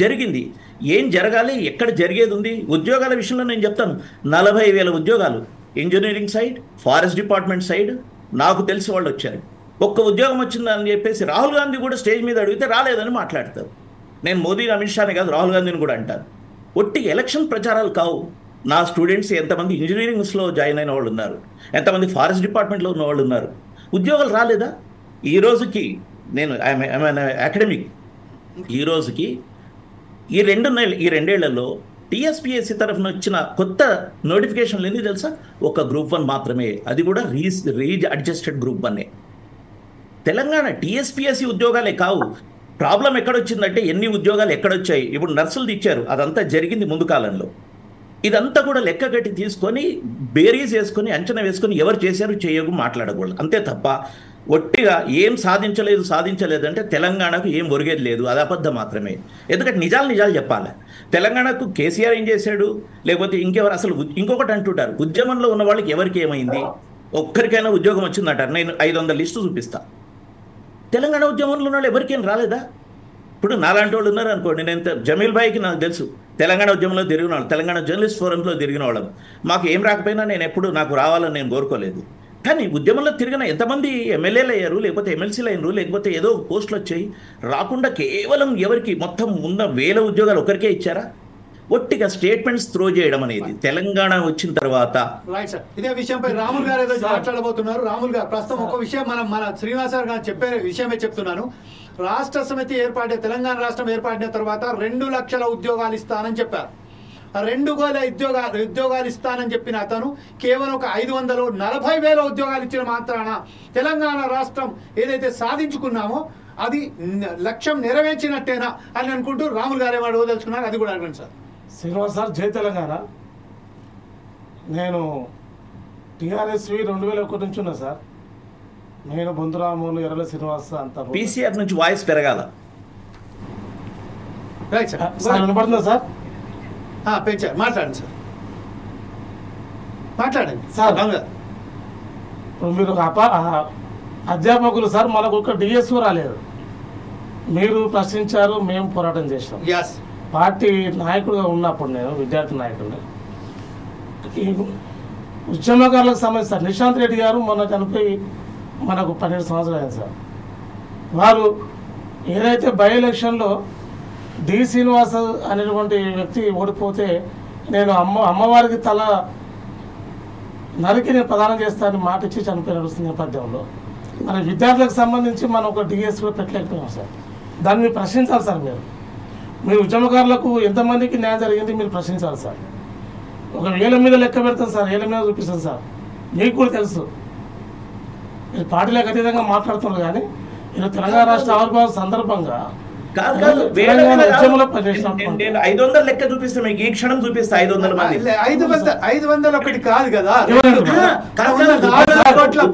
జరిగింది. ఏం జరగాలి, ఎక్కడ జరిగేది ఉంది. ఉద్యోగాల విషయంలో నేను చెప్తాను, 40,000 ఉద్యోగాలు engineering side, forest department side నాకు తెలిసి వాళ్ళు వచ్చారు. ఒక్క ఉద్యోగం వచ్చిందని చెప్పేసి రాహుల్ గాంధీ కూడా స్టేజ్ మీద అడిగితే రాలేదని మాట్లాడతారు. నేను మోదీ అమిత్ షానే కాదు రాహుల్ గాంధీని కూడా అంటారు. ఒట్టి ఎలక్షన్ ప్రచారాలు కావు. నా స్టూడెంట్స్ ఎంతమంది ఇంజనీరింగ్స్లో జాయిన్ అయిన వాళ్ళు ఉన్నారు, ఎంతమంది ఫారెస్ట్ డిపార్ట్మెంట్లో ఉన్న వాళ్ళు ఉన్నారు. ఉద్యోగాలు రాలేదా? ఈ రోజుకి నేను అకాడమిక్ ఈ రోజుకి ఈ 2 ఏళ్లలో టీఎస్పీఎస్సీ తరఫున వచ్చిన కొత్త నోటిఫికేషన్లు ఎన్ని తెలుసా? ఒక గ్రూప్ 1 మాత్రమే, అది కూడా రీజ్ అడ్జస్టెడ్ గ్రూప్ 1. తెలంగాణ టీఎస్పీఎస్సీ ఉద్యోగాలే కావు. ప్రాబ్లం ఎక్కడొచ్చిందంటే ఎన్ని ఉద్యోగాలు ఎక్కడొచ్చాయి. ఇప్పుడు నర్సులు ఇచ్చారు, అదంతా జరిగింది ముందు కాలంలో. ఇదంతా కూడా లెక్క కట్టి తీసుకొని బేరీజ్ వేసుకొని అంచనా వేసుకొని ఎవరు చేశారు చేయకు మాట్లాడకూడదు. అంతే తప్ప ఒట్టిగా ఏం సాధించలేదు అంటే తెలంగాణకు ఏం ఒరిగేది లేదు, అది అబద్ధం మాత్రమే. ఎందుకంటే నిజాలు చెప్పాలి. తెలంగాణకు కేసీఆర్ ఏం చేశాడు, లేకపోతే ఇంకెవరు అసలు. ఇంకొకటి అంటుంటారు, ఉద్యమంలో ఉన్న వాళ్ళకి ఎవరికి ఏమైంది, ఒక్కరికైనా ఉద్యోగం వచ్చిందంటారు. నేను 500 లిస్టు చూపిస్తా. తెలంగాణ ఉద్యమంలో ఉన్న వాళ్ళు ఎవరికేం రాలేదా? ఇప్పుడు నాలాంటి వాళ్ళు ఉన్నారు అనుకోండి, నేను జమీల్ భాయ్కి నాకు తెలుసు, తెలంగాణ ఉద్యమంలో తిరిగిన వాళ్ళు, తెలంగాణ జర్నలిస్ట్ ఫోరంలో తిరిగిన వాళ్ళం. మాకు ఏం రాకపోయినా నేను ఎప్పుడు నాకు రావాలని నేను కోరుకోలేదు. కానీ ఉద్యమంలో తిరిగిన ఎంతమంది ఎమ్మెల్యేలు అయ్యారు, లేకపోతే ఎమ్మెల్సీలు అయినారు, లేకపోతే ఏదో పోస్టులు వచ్చాయి. రాకుండా కేవలం ఎవరికి మొత్తం ఉన్న 1000 ఉద్యోగాలు ఒకరికే ఇచ్చారా? ఒట్టిగా స్టేట్మెంట్స్ త్రో చేయడం అనేది తెలంగాణ వచ్చిన తర్వాత. రైట్ సార్, ఇదే విషయంపై రాముల్ గారు ఏదో మాట్లాడబోతున్నారు. రాముల్ గారు ప్రస్తుతం ఒక విషయం మన శ్రీనివాస్ గారు చెప్పే విషయమే చెప్తున్నాను. రాష్ట్ర సమితి తెలంగాణ రాష్ట్రం ఏర్పడిన తర్వాత 2 లక్షల ఉద్యోగాలు ఇస్తానని చెప్పారు. 2,000 ఉద్యోగాలు ఇస్తానని చెప్పిన అతను కేవలం ఒక 540,000 ఉద్యోగాలు ఇచ్చిన మాత్రాన తెలంగాణ రాష్ట్రం ఏదైతే సాధించుకున్నామో అది లక్ష్యం నెరవేర్చినట్టేనా అని అనుకుంటూ రాముల్ గారు ఏమో అడగదలుచుకున్నారు, అది కూడా అడగండి సార్. శ్రీనివాస్ సార్, జై తెలంగాణ. నేను టీఆర్ఎస్వి 2001 నుంచి ఉన్నా సార్. నేను బొందురామోలు, ఎర్రల శ్రీనివాస్ అంతా పీసీఆర్ నుంచి వాయిస్ పెరగాల. రైట్ సార్, సార్ వినపడుతుందా సార్? పెంచారు, మాట్లాడండి సార్, మాట్లాడండి సార్. రాముల్ గారు, ఇప్పుడు మీరు ఒక అధ్యాపకులు సార్, మనకు ఒక డిఎస్ఓ రాలేదు. మీరు ప్రశ్నించారు, మేము పోరాటం చేసినాం. పార్టీ నాయకుడిగా ఉన్నప్పుడు నేను విద్యార్థి నాయకుడిని. ఈ ఉద్యమకారులకు సంబంధించి సార్ నిశాంత్ రెడ్డి గారు మొన్న చనిపోయి మనకు 12 సంవత్సరాలు అయింది సార్. వారు ఏదైతే బై ఎలక్షన్లో డి శ్రీనివాస్ అనేటువంటి వ్యక్తి ఓడిపోతే నేను అమ్మవారికి తల నరికి నేను ప్రదానం చేస్తానని మాట ఇచ్చి చనిపోయిన నేపథ్యంలో మన విద్యార్థులకు సంబంధించి మనం ఒక డిఎస్ కూడా పెట్టలేకపోయాం సార్. దాన్ని మీరు ప్రశ్నించాలి సార్. మీరు ఉద్యమకారులకు ఎంతమందికి న్యాయం జరిగింది మీరు ప్రశ్నించాలి సార్. ఒక 1000 మీద లెక్క పెడతాం సార్, 1000 మీద చూపిస్తాం సార్. మీకు కూడా తెలుసు, మీరు పార్టీలకు అతీతంగా మాట్లాడుతున్నారు. కానీ మీరు తెలంగాణ రాష్ట్ర ఆవిర్భావ సందర్భంగా నేను 500 లెక్క చూపిస్తా, మీకు ఈ క్షణం చూపిస్తా. 500 మంది 500 ఒకటి కాదు కదా,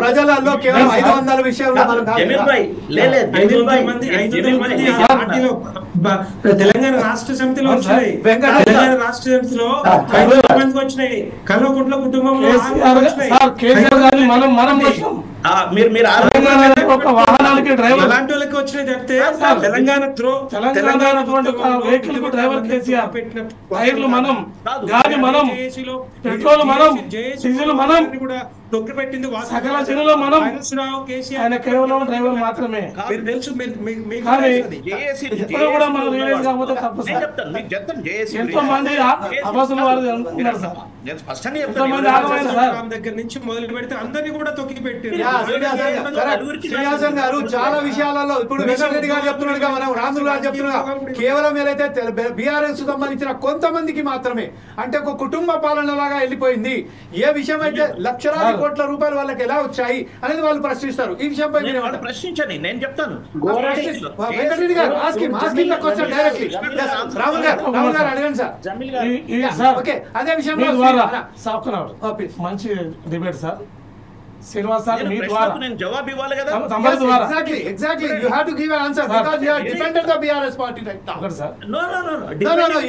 ప్రజలలో కేవలం 500 విషయంలో తెలంగాణ రాష్ట్ర సమితిలో వచ్చినాయి. తెలంగాణ రాష్ట్ర సమితిలో 500 మందికి వచ్చినాయి. కల్వకుంట్ల కుటుంబంలో అలాంటి వాళ్ళకి వచ్చినాయి చెప్తే తెలంగాణ వెహికల్ డ్రైవర్ కేసీఆర్ టైర్లు మనం, గాలి మనం, పెట్రోల్ మనం, డీజిల్ మనం, తొక్కిపెట్టింది సకల జనులు మనం ఆయన కేవలం డ్రైవర్ మాత్రమే. మీరు తెలుసు, కానీ ఇప్పుడు కూడా మనం రియలైజ్ కాకపోతే తప్పు సార్. ఎంతో మంది అభాసుల వారు ఉన్నారు సార్, ఎంతో మంది ఆగమైంది సార్. దగ్గర నుంచి మొదలు పెడితే అందరినీ కూడా తొక్కి పెట్టారు. శ్రీనివాసన్ గారు చాలా విషయాలలో ఇప్పుడు వెంకటరెడ్డి గారు చెప్తున్నాడుగా, మనం రాములు గారు చెప్తున్నా, కేవలం ఏదైతే బీఆర్ఎస్ సంబంధించిన కొంతమందికి మాత్రమే, అంటే ఒక కుటుంబ పాలన లాగా వెళ్ళిపోయింది. ఏ విషయం అయితే లక్షలాది కోట్ల రూపాయలు వాళ్ళకి ఎలా వచ్చాయి అనేది వాళ్ళు ప్రశ్నిస్తారు. ఈ విషయంపై ప్రశ్నించండి, నేను చెప్తాను. వెంకటరెడ్డి గారు asking the question directly. Ramulu గారు అడగండి సార్. ఓకే, అదే విషయంలో మంచి డిబేట్ సార్. శ్రీనివాస్ సార్, మీ ద్వారా నేను జవాబు ఇవ్వాలి కదా. Exactly. You have to give an answer because you have defended the BRS party right now. sir. No. No.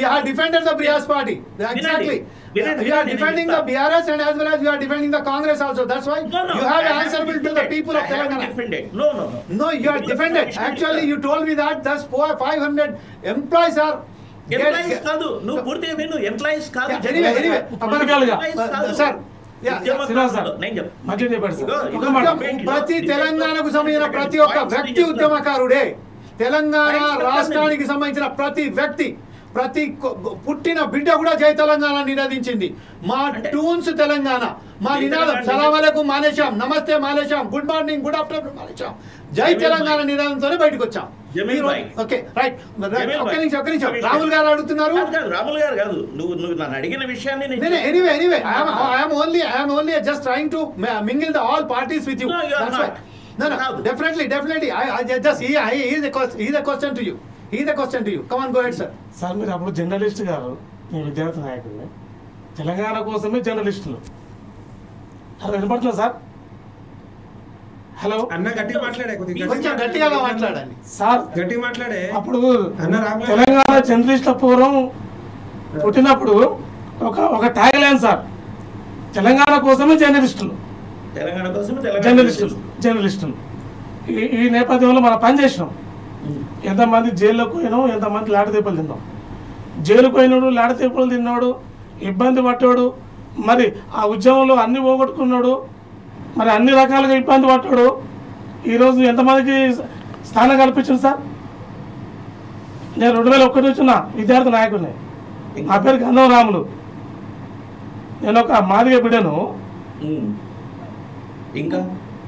You have defended the BRS party. Exactly. You are defending the BRS and as well as you are defending the Congress also. That's why you have answerable to the people of Telangana. No, you are defended. Actually, you told me that thus 500 employees are. Employees కాదు, నువ్వు పూర్తిగా విను. ఎంప్లాయీస్ కాదు. Sir. ప్రతి తెలంగాణకు సంబంధించిన ప్రతి ఒక్క వ్యక్తి ఉద్యమకారుడే. తెలంగాణ రాష్ట్రానికి సంబంధించిన ప్రతి వ్యక్తి, ప్రతి పుట్టిన బిడ్డ కూడా జై తెలంగాణ నినాదించింది. మా టూన్స్ తెలంగాణ, మా నినాదం సలాం అలైకుం మానేశాం, నమస్తే మానేశాం, గుడ్ మార్నింగ్, గుడ్ ఆఫ్టర్నూన్ మానేశాం, జై తెలంగాణ నినాదంతోనే బయటకు వచ్చాం. Okay, right. ఒక్క నిమిషం. రాములు గారు అడుగుతున్నారు. రాములు గారు కాదు, నువ్వు నన్ను అడిగిన విషయాన్ని. Anyway, I am only just trying to mingle the all parties with you. That's right. No. Definitely. He is a question to you. Come on, go ahead, sir. Sir, మీరు అప్పుడు జర్నలిస్ట్ గారు, మీ విద్యార్థి నాయకులు, తెలంగాణ కోసమే జర్నలిస్టులు. హలో, వినపడుతుందా సార్? హలో అన్న, గట్టిగా మాట్లాడే, కొంచెం గట్టిగా మాట్లాడండి సార్. గట్టిగా మాట్లాడే. అప్పుడు తెలంగాణ జర్నలిస్టుల పూర్వం పుట్టినప్పుడు ఒక ట్యాగ్ లైన్ సార్, తెలంగాణ కోసమే జర్నలిస్టులు. తెలంగాణ కోసమే జర్నలిస్టులు. ఈ నేపథ్యంలో మనం పనిచేసినాం. ఎంతమంది జైల్లోకి పోయినాం, ఎంతమంది లాటదీపాలు తిన్నాం. జైలుకు పోయినాడు, లాటదీపాలు తిన్నాడు, ఇబ్బంది పట్టాడు, మరి ఆ ఉద్యమంలో అన్ని పోగొట్టుకున్నాడు, మరి అన్ని రకాలుగా ఇబ్బంది పట్టాడు. ఈరోజు ఎంతమందికి స్థానం కల్పించింది సార్? నేను 2001 వచ్చిన విద్యార్థి నాయకుడిని. నా పేరు గంధం రాములు. నేను ఒక మాదిగ బిడ్డను. ఇంకా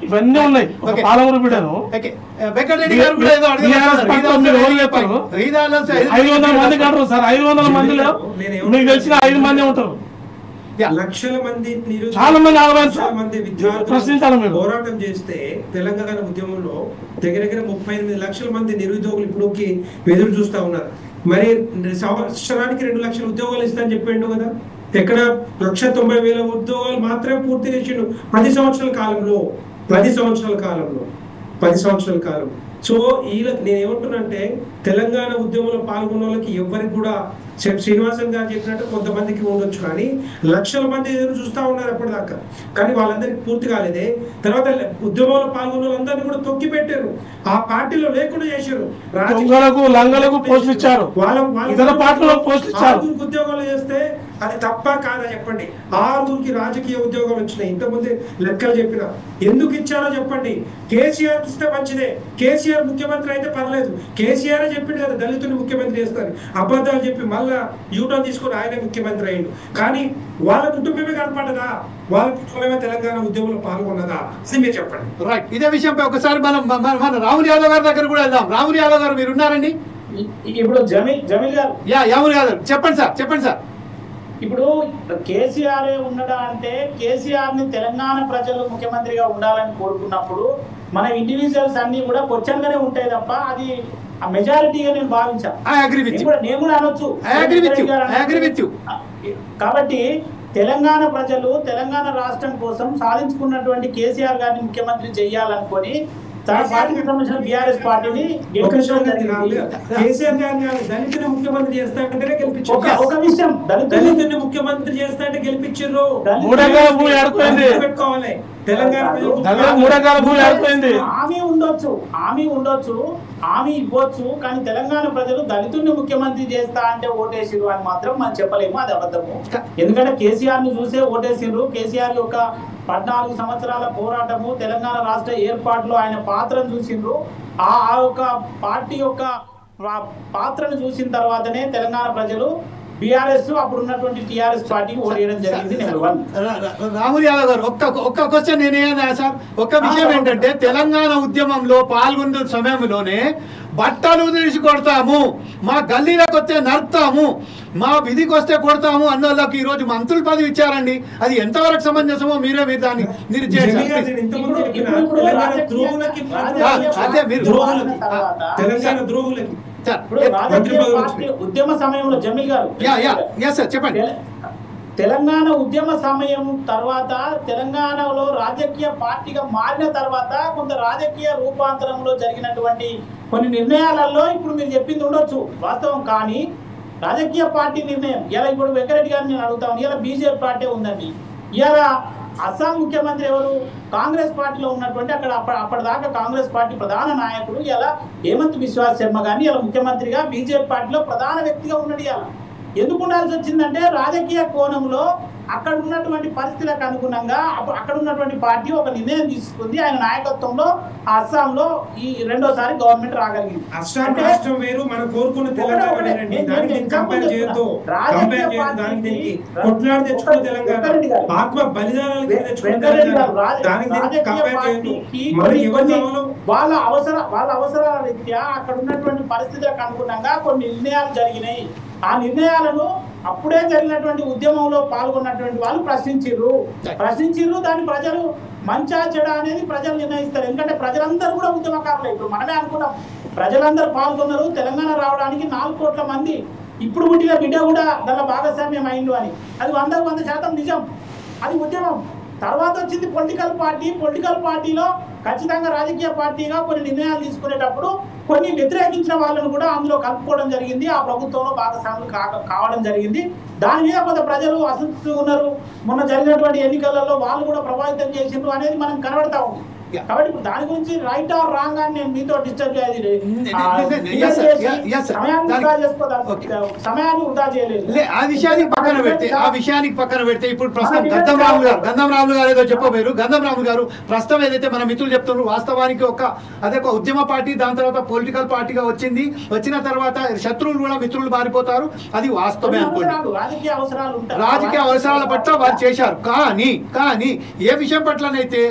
ఇవన్నీ ఉన్నాయి. ఒక పాలమూరు బిడ్డను. 500 మంది కంటారు సార్. 500 మందిలో మీకు తెలిసిన 5 మంది ఉంటారు. లక్షల మంది చాలా మంది విద్యార్థులు పోరాటం చేస్తే తెలంగాణ ఉద్యమంలో దగ్గర 38 లక్షల మంది నిరుద్యోగులు ఇప్పుడుకి ఎదురు చూస్తా ఉన్నారు. మరి సంవత్సరానికి 2 లక్షల ఉద్యోగాలు ఇస్తా అని చెప్పిండు కదా. ఎక్కడ 1,90,000 ఉద్యోగాలు మాత్రమే పూర్తి చేసిండు 10 సంవత్సరాల కాలంలో. 10 సంవత్సరాల కాలం. సో నేను ఏమంటున్నానంటే, తెలంగాణ ఉద్యమంలో పాల్గొన్న వాళ్ళకి ఎవరికి కూడా శ్రీనివాసన్ గారు చెప్పినట్టు కొంతమందికి ఉండొచ్చు, కానీ లక్షల మంది ఎదురు చూస్తూ ఉన్నారు అప్పటిదాకా. కానీ వాళ్ళందరికీ పూర్తి కాలేదే. తర్వాత ఉద్యమంలో పాల్గొన్న వాళ్ళందరినీ కూడా తొక్కి పెట్టారు, ఆ పార్టీలో లేకుండా చేశారు. ఉద్యోగాలు చేస్తే అది తప్ప కాదా చెప్పండి? 6 రాజకీయ ఉద్యోగాలు వచ్చినాయి. ఇంతకుముందే లెక్కలు చెప్పిన. ఎందుకు ఇచ్చారో చెప్పండి. కేసీఆర్ ఇస్తే మంచిదే, కేసీఆర్ ముఖ్యమంత్రి అయితే పర్లేదు. కేసీఆర్ చెప్పింది కదా దళితుని ముఖ్యమంత్రి చేస్తారు. అబద్ధాలు చెప్పి మళ్ళా యూటర్న్ తీసుకుని ఆయనే ముఖ్యమంత్రి అయ్యిండు. కానీ వాళ్ళ కుటుంబమే కనపడదా? వాళ్ళ కుటుంబమే తెలంగాణ ఉద్యమంలో పాల్గొన్నదా? అది మీరు చెప్పండి. రైట్. ఇదే విషయంపై ఒకసారి మన రాములు యాదవ్ గారి దగ్గర కూడా వెళ్దాం. రాములు యాదవ్ గారు మీరు ఉన్నారండి? ఇప్పుడు జమీల్ గారు. యాదవ్ గారు చెప్పండి సార్. ఇప్పుడు కేసీఆర్ ఉండడా అంటే, కేసీఆర్ ని తెలంగాణ ప్రజలు ముఖ్యమంత్రిగా ఉండాలని కోరుకున్నప్పుడు మన ఇండివిజువల్స్ అన్ని కూడా క్వశ్చన్గానే ఉంటాయి తప్ప అది ఆ మెజారిటీగా నేను భావించాను. నేను కూడా అనొచ్చు. కాబట్టి తెలంగాణ ప్రజలు తెలంగాణ రాష్ట్రం కోసం సాధించుకున్నటువంటి కేసీఆర్ గారిని ముఖ్యమంత్రి చేయాలనుకొని తన పార్టీకి సంబంధించిన బీఆర్ఎస్ పార్టీని కేసీఆర్ గారిని దళితుని ముఖ్యమంత్రి చేస్తాడంటేనే గెలిపించారు. ఒక విషయం, దళితుని ముఖ్యమంత్రి చేస్తాడంటే గెలిపించారు. పెట్టుకోవాలి. తెలంగాణ హామీ ఉండొచ్చు హామీ ఇవ్వచ్చు, కానీ తెలంగాణ ప్రజలు దళితుడిని ముఖ్యమంత్రి చేస్తా అంటే ఓటేసిరు అని మాత్రం మనం చెప్పలేము, అది అబద్ధము. ఎందుకంటే కేసీఆర్ ని చూసే ఓటేసిరు. కేసీఆర్ యొక్క 14 సంవత్సరాల పోరాటము, తెలంగాణ రాష్ట్ర ఏర్పాటులో ఆయన పాత్రను చూసిండ్రు. ఆ యొక్క పార్టీ యొక్క పాత్రను చూసిన తర్వాతనే తెలంగాణ ప్రజలు బీఆర్ఎస్ అప్పుడు ఉన్నటువంటి టీఆర్ఎస్ పార్టీకి ఓటేయడం జరిగింది. రాములు యాదవ్ గారు ఒక్క క్వశ్చన్ నేనే సార్. ఒక్క విషయం ఏంటంటే తెలంగాణ ఉద్యమంలో పాల్గొన్న సమయంలోనే బట్టలు తీసి కొడతాము, మా గల్లీలకు వస్తే నరుకుతాము, మా విధికి వస్తే కొడతాము అన్న వాళ్ళకి ఈ రోజు మంత్రుల పదవి ఇచ్చారండి. అది ఎంతవరకు సమంజసమో మీరు దాన్ని మీరు ఉద్యమ సమయంలో జమీల్ గారు చెప్పండి. తెలంగాణ ఉద్యమ సమయం తర్వాత తెలంగాణలో రాజకీయ పార్టీగా మారిన తర్వాత కొంత రాజకీయ రూపాంతరంలో జరిగినటువంటి కొన్ని నిర్ణయాలలో ఇప్పుడు మీరు చెప్పింది ఉండొచ్చు వాస్తవం, కానీ రాజకీయ పార్టీ నిర్ణయం ఇలా ఇప్పుడు వెంకరెడ్డి గారిని నేను అడుగుతాను. ఇలా బీజేపీ పార్టీ ఉందండి, ఇలా అస్సాం ముఖ్యమంత్రి ఎవరు? కాంగ్రెస్ పార్టీలో ఉన్నటువంటి అప్పటిదాకా కాంగ్రెస్ పార్టీ ప్రధాన నాయకుడు ఇలా హేమంత్ బిశ్వా శర్మ గారిని ఇలా ముఖ్యమంత్రిగా బీజేపీ పార్టీలో ప్రధాన వ్యక్తిగా ఉన్నాడు. ఇలా ఎందుకు ఉండాల్సి వచ్చిందంటే రాజకీయ కోణంలో అక్కడ ఉన్నటువంటి పరిస్థితులకు అనుగుణంగా అక్కడ ఉన్నటువంటి పార్టీ ఒక నిర్ణయం తీసుకుంది. ఆయన నాయకత్వంలో అస్సాంలో ఈ రెండోసారి గవర్నమెంట్ రాగలిగింది. వాళ్ళ అవసరాల రీత్యా అక్కడ ఉన్నటువంటి పరిస్థితులకు అనుగుణంగా కొన్ని నిర్ణయాలు జరిగినాయి. ఆ నిర్ణయాలను అప్పుడే జరిగినటువంటి ఉద్యమంలో పాల్గొన్నటువంటి వాళ్ళు ప్రశ్నించిర్రు. దాన్ని ప్రజలు మంచా చెడ అనేది ప్రజలు నిర్ణయిస్తారు. ఎందుకంటే ప్రజలందరూ కూడా ఉద్యమకారులు. ఇప్పుడు మనమే అనుకున్నాం ప్రజలందరూ పాల్గొన్నారు, తెలంగాణ రావడానికి 4 కోట్ల మంది ఇప్పుడు పుట్టిన బిడ్డ కూడా దానిలో భాగస్వామ్యం అయిండు అని. అది 100% నిజం. అది ఉద్యమం. తర్వాత వచ్చింది పొలిటికల్ పార్టీలో ఖచ్చితంగా రాజకీయ పార్టీగా కొన్ని నిర్ణయాలు తీసుకునేటప్పుడు కొన్ని వ్యతిరేకించిన వాళ్ళను కూడా అందులో కలుపుకోవడం జరిగింది. ఆ ప్రభుత్వంలో భాగస్వాములు కావడం జరిగింది. దాని మీద కొంత ప్రజలు అసంతృప్తిగా ఉన్నారు. మొన్న జరిగినటువంటి ఎన్నికలలో వాళ్ళు కూడా ప్రభావితం చేసిండ్రు అనేది మనం కనబడతా ఉంది. కాబట్టి ఇప్పుడు దాని గురించి రైట్ ఆర్ రాంగ్ అని నేను మీతో డిస్టర్బ్ సమయాన్ని వృధా చేయలేదు. ఆ విషయానికి పక్కన పెడితే ఇప్పుడు ప్రస్తుతం గంధం రాములు గారు ఏదో చెప్పబోయారు. గంధం రాములు గారు ప్రస్తుతం ఏదైతే మన మిత్రులు చెప్తున్నారు వాస్తవానికి అదే ఒక ఉద్యమ పార్టీ, దాని తర్వాత పొలిటికల్ పార్టీగా వచ్చిన తర్వాత శత్రువులు కూడా మిత్రులు మారిపోతారు. అది వాస్తవమే అనుకోండి. రాజకీయ అవసరాల పట్ల వారు చేశారు. కానీ ఏ విషయం పట్లనైతే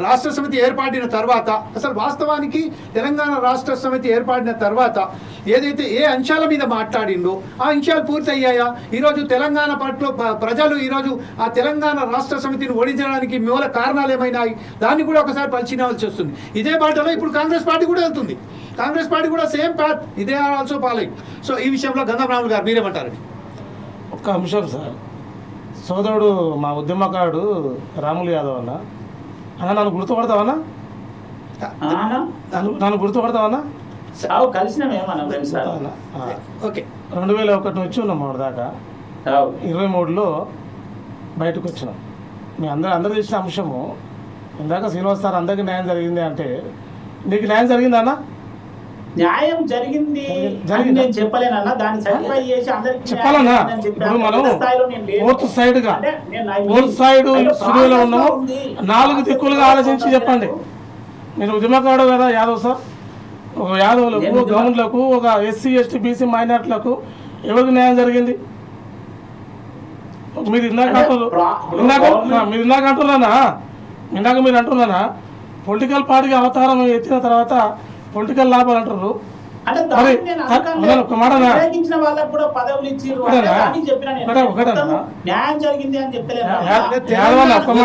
రాష్ట్ర సమితి ఏర్పడిన తర్వాత అసలు వాస్తవానికి తెలంగాణ రాష్ట్ర సమితి ఏర్పడిన తర్వాత ఏదైతే ఏ అంశాల మీద మాట్లాడిందో ఆ అంశాలు పూర్తయ్యాయా? ఈరోజు తెలంగాణ పట్ల ప్రజలు ఈరోజు ఆ తెలంగాణ రాష్ట్ర సమితిని ఓడించడానికి మూల కారణాలు ఏమైనాయి దాన్ని కూడా ఒకసారి పరిశీలించాల్సి వస్తుంది. ఇదే బాటలో ఇప్పుడు కాంగ్రెస్ పార్టీ కూడా వెళ్తుంది. కాంగ్రెస్ పార్టీ కూడా సేమ్ పాత్, ఇదే ఆల్సో ఫాలోయింగ్. సో ఈ విషయంలో గంధం రాములు గారు మీరేమంటారండి? ఒక్క అంశం సార్, సోదరుడు మా ఉద్యమకారుడు రాములు యాదవ్ అన్న నన్ను గుర్తుపడతావన్నా? నన్ను గుర్తుపడతావన్నా? కలిసిన 2001 నుంచి ఉన్నాం మొదటి దాకా. 23లో బయటకు వచ్చినాం. మీ అందరూ తెలిసిన అంశము. ఇందాక శ్రీనివాస్ సార్ అందరికీ న్యాయం జరిగింది అంటే నీకు న్యాయం జరిగిందా అన్న? న్యాయం జరిగింది నేను చెప్పలేనన్నా. దాన్ని సర్టిఫై చేసి అందరికీ చెప్పాలన్నా. ఇప్పుడు మనం ఫోర్త్ సైడ్ స్టూడియోలో ఉన్నాము. 4 దిక్కులుగా ఆలోచించి చెప్పండి. నేను ఉద్యమకాడు కదా యాదవ్ సార్. ఒక యాదవులకు, గౌండ్లకు, ఒక ఎస్సీ ఎస్టీ బీసీ మైనార్టీలకు ఎవరికి న్యాయం జరిగింది? మీరు ఇందాక అంటున్నానా పొలిటికల్ పార్టీకి అవతారం ఎత్తిన తర్వాత పొలిటికల్ లాభాలు అంటారు.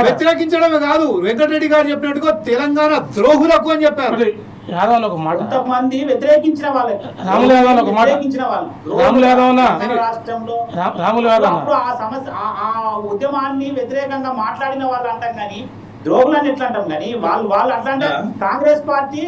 వ్యతిరేకించడమే కాదు, వెంకటరెడ్డి గారు చెప్పినట్టుగా తెలంగాణ ద్రోహులకు అని చెప్పారు. యాదవ్ ఒక మాట, కొంతమంది వ్యతిరేకించిన వాళ్ళే. రాములు యాదవ్ ఒక మాట, రాములు యాదవ్ ఆ ఉద్యమాన్ని వ్యతిరేకంగా మాట్లాడిన వాళ్ళు అంటాం కానీ ద్రోహులని ఎట్లా అంటాం కానీ వాళ్ళు అట్లా అంటే కాంగ్రెస్ పార్టీ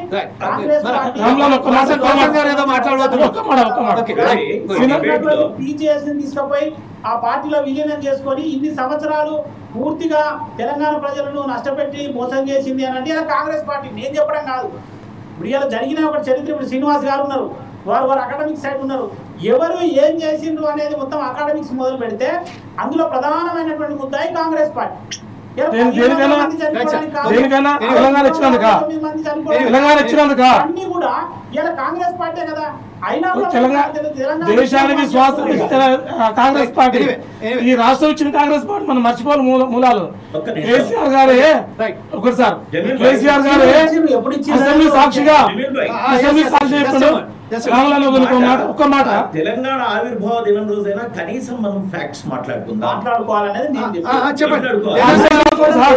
టీజేఎస్ ని తీసుకుపోయి ఆ పార్టీలో విలీనం చేసుకొని ఇన్ని సంవత్సరాలు పూర్తిగా తెలంగాణ ప్రజలను నష్టపెట్టి మోసం చేసింది అని అంటే కాంగ్రెస్ పార్టీ. నేను చెప్పడం కాదు, ఇప్పుడు ఇలా జరిగిన ఒక చరిత్ర. ఇప్పుడు శ్రీనివాస్ గారు ఉన్నారు, వారు అకాడమిక్ సైడ్ ఉన్నారు. ఎవరు ఏం చేసిండ్రు అనేది మొత్తం అకాడమిక్స్ మొదలు పెడితే అందులో ప్రధానమైనటువంటి ముద్దాయి కాంగ్రెస్ పార్టీ. అన్ని కూడా ఇలా కాంగ్రెస్ పార్టీ కదా. అయినా దేశానికి స్వాతంత్రం ఇచ్చిన కాంగ్రెస్ పార్టీ, ఈ రాష్ట్రం ఇచ్చిన కాంగ్రెస్ పార్టీ మనం మర్చిపోవాలి మూలాలు. కేసీఆర్ గారే ఒకటి సార్, కేసీఆర్ గారే అసెంబ్లీ సాక్షిగా చెప్పాడు ఒక్క మాట, తెలంగాణ ఆవిర్భావ దినం రోజైనా కనీసం మనం ఫ్యాక్ట్స్ మాట్లాడుకోవాలనేది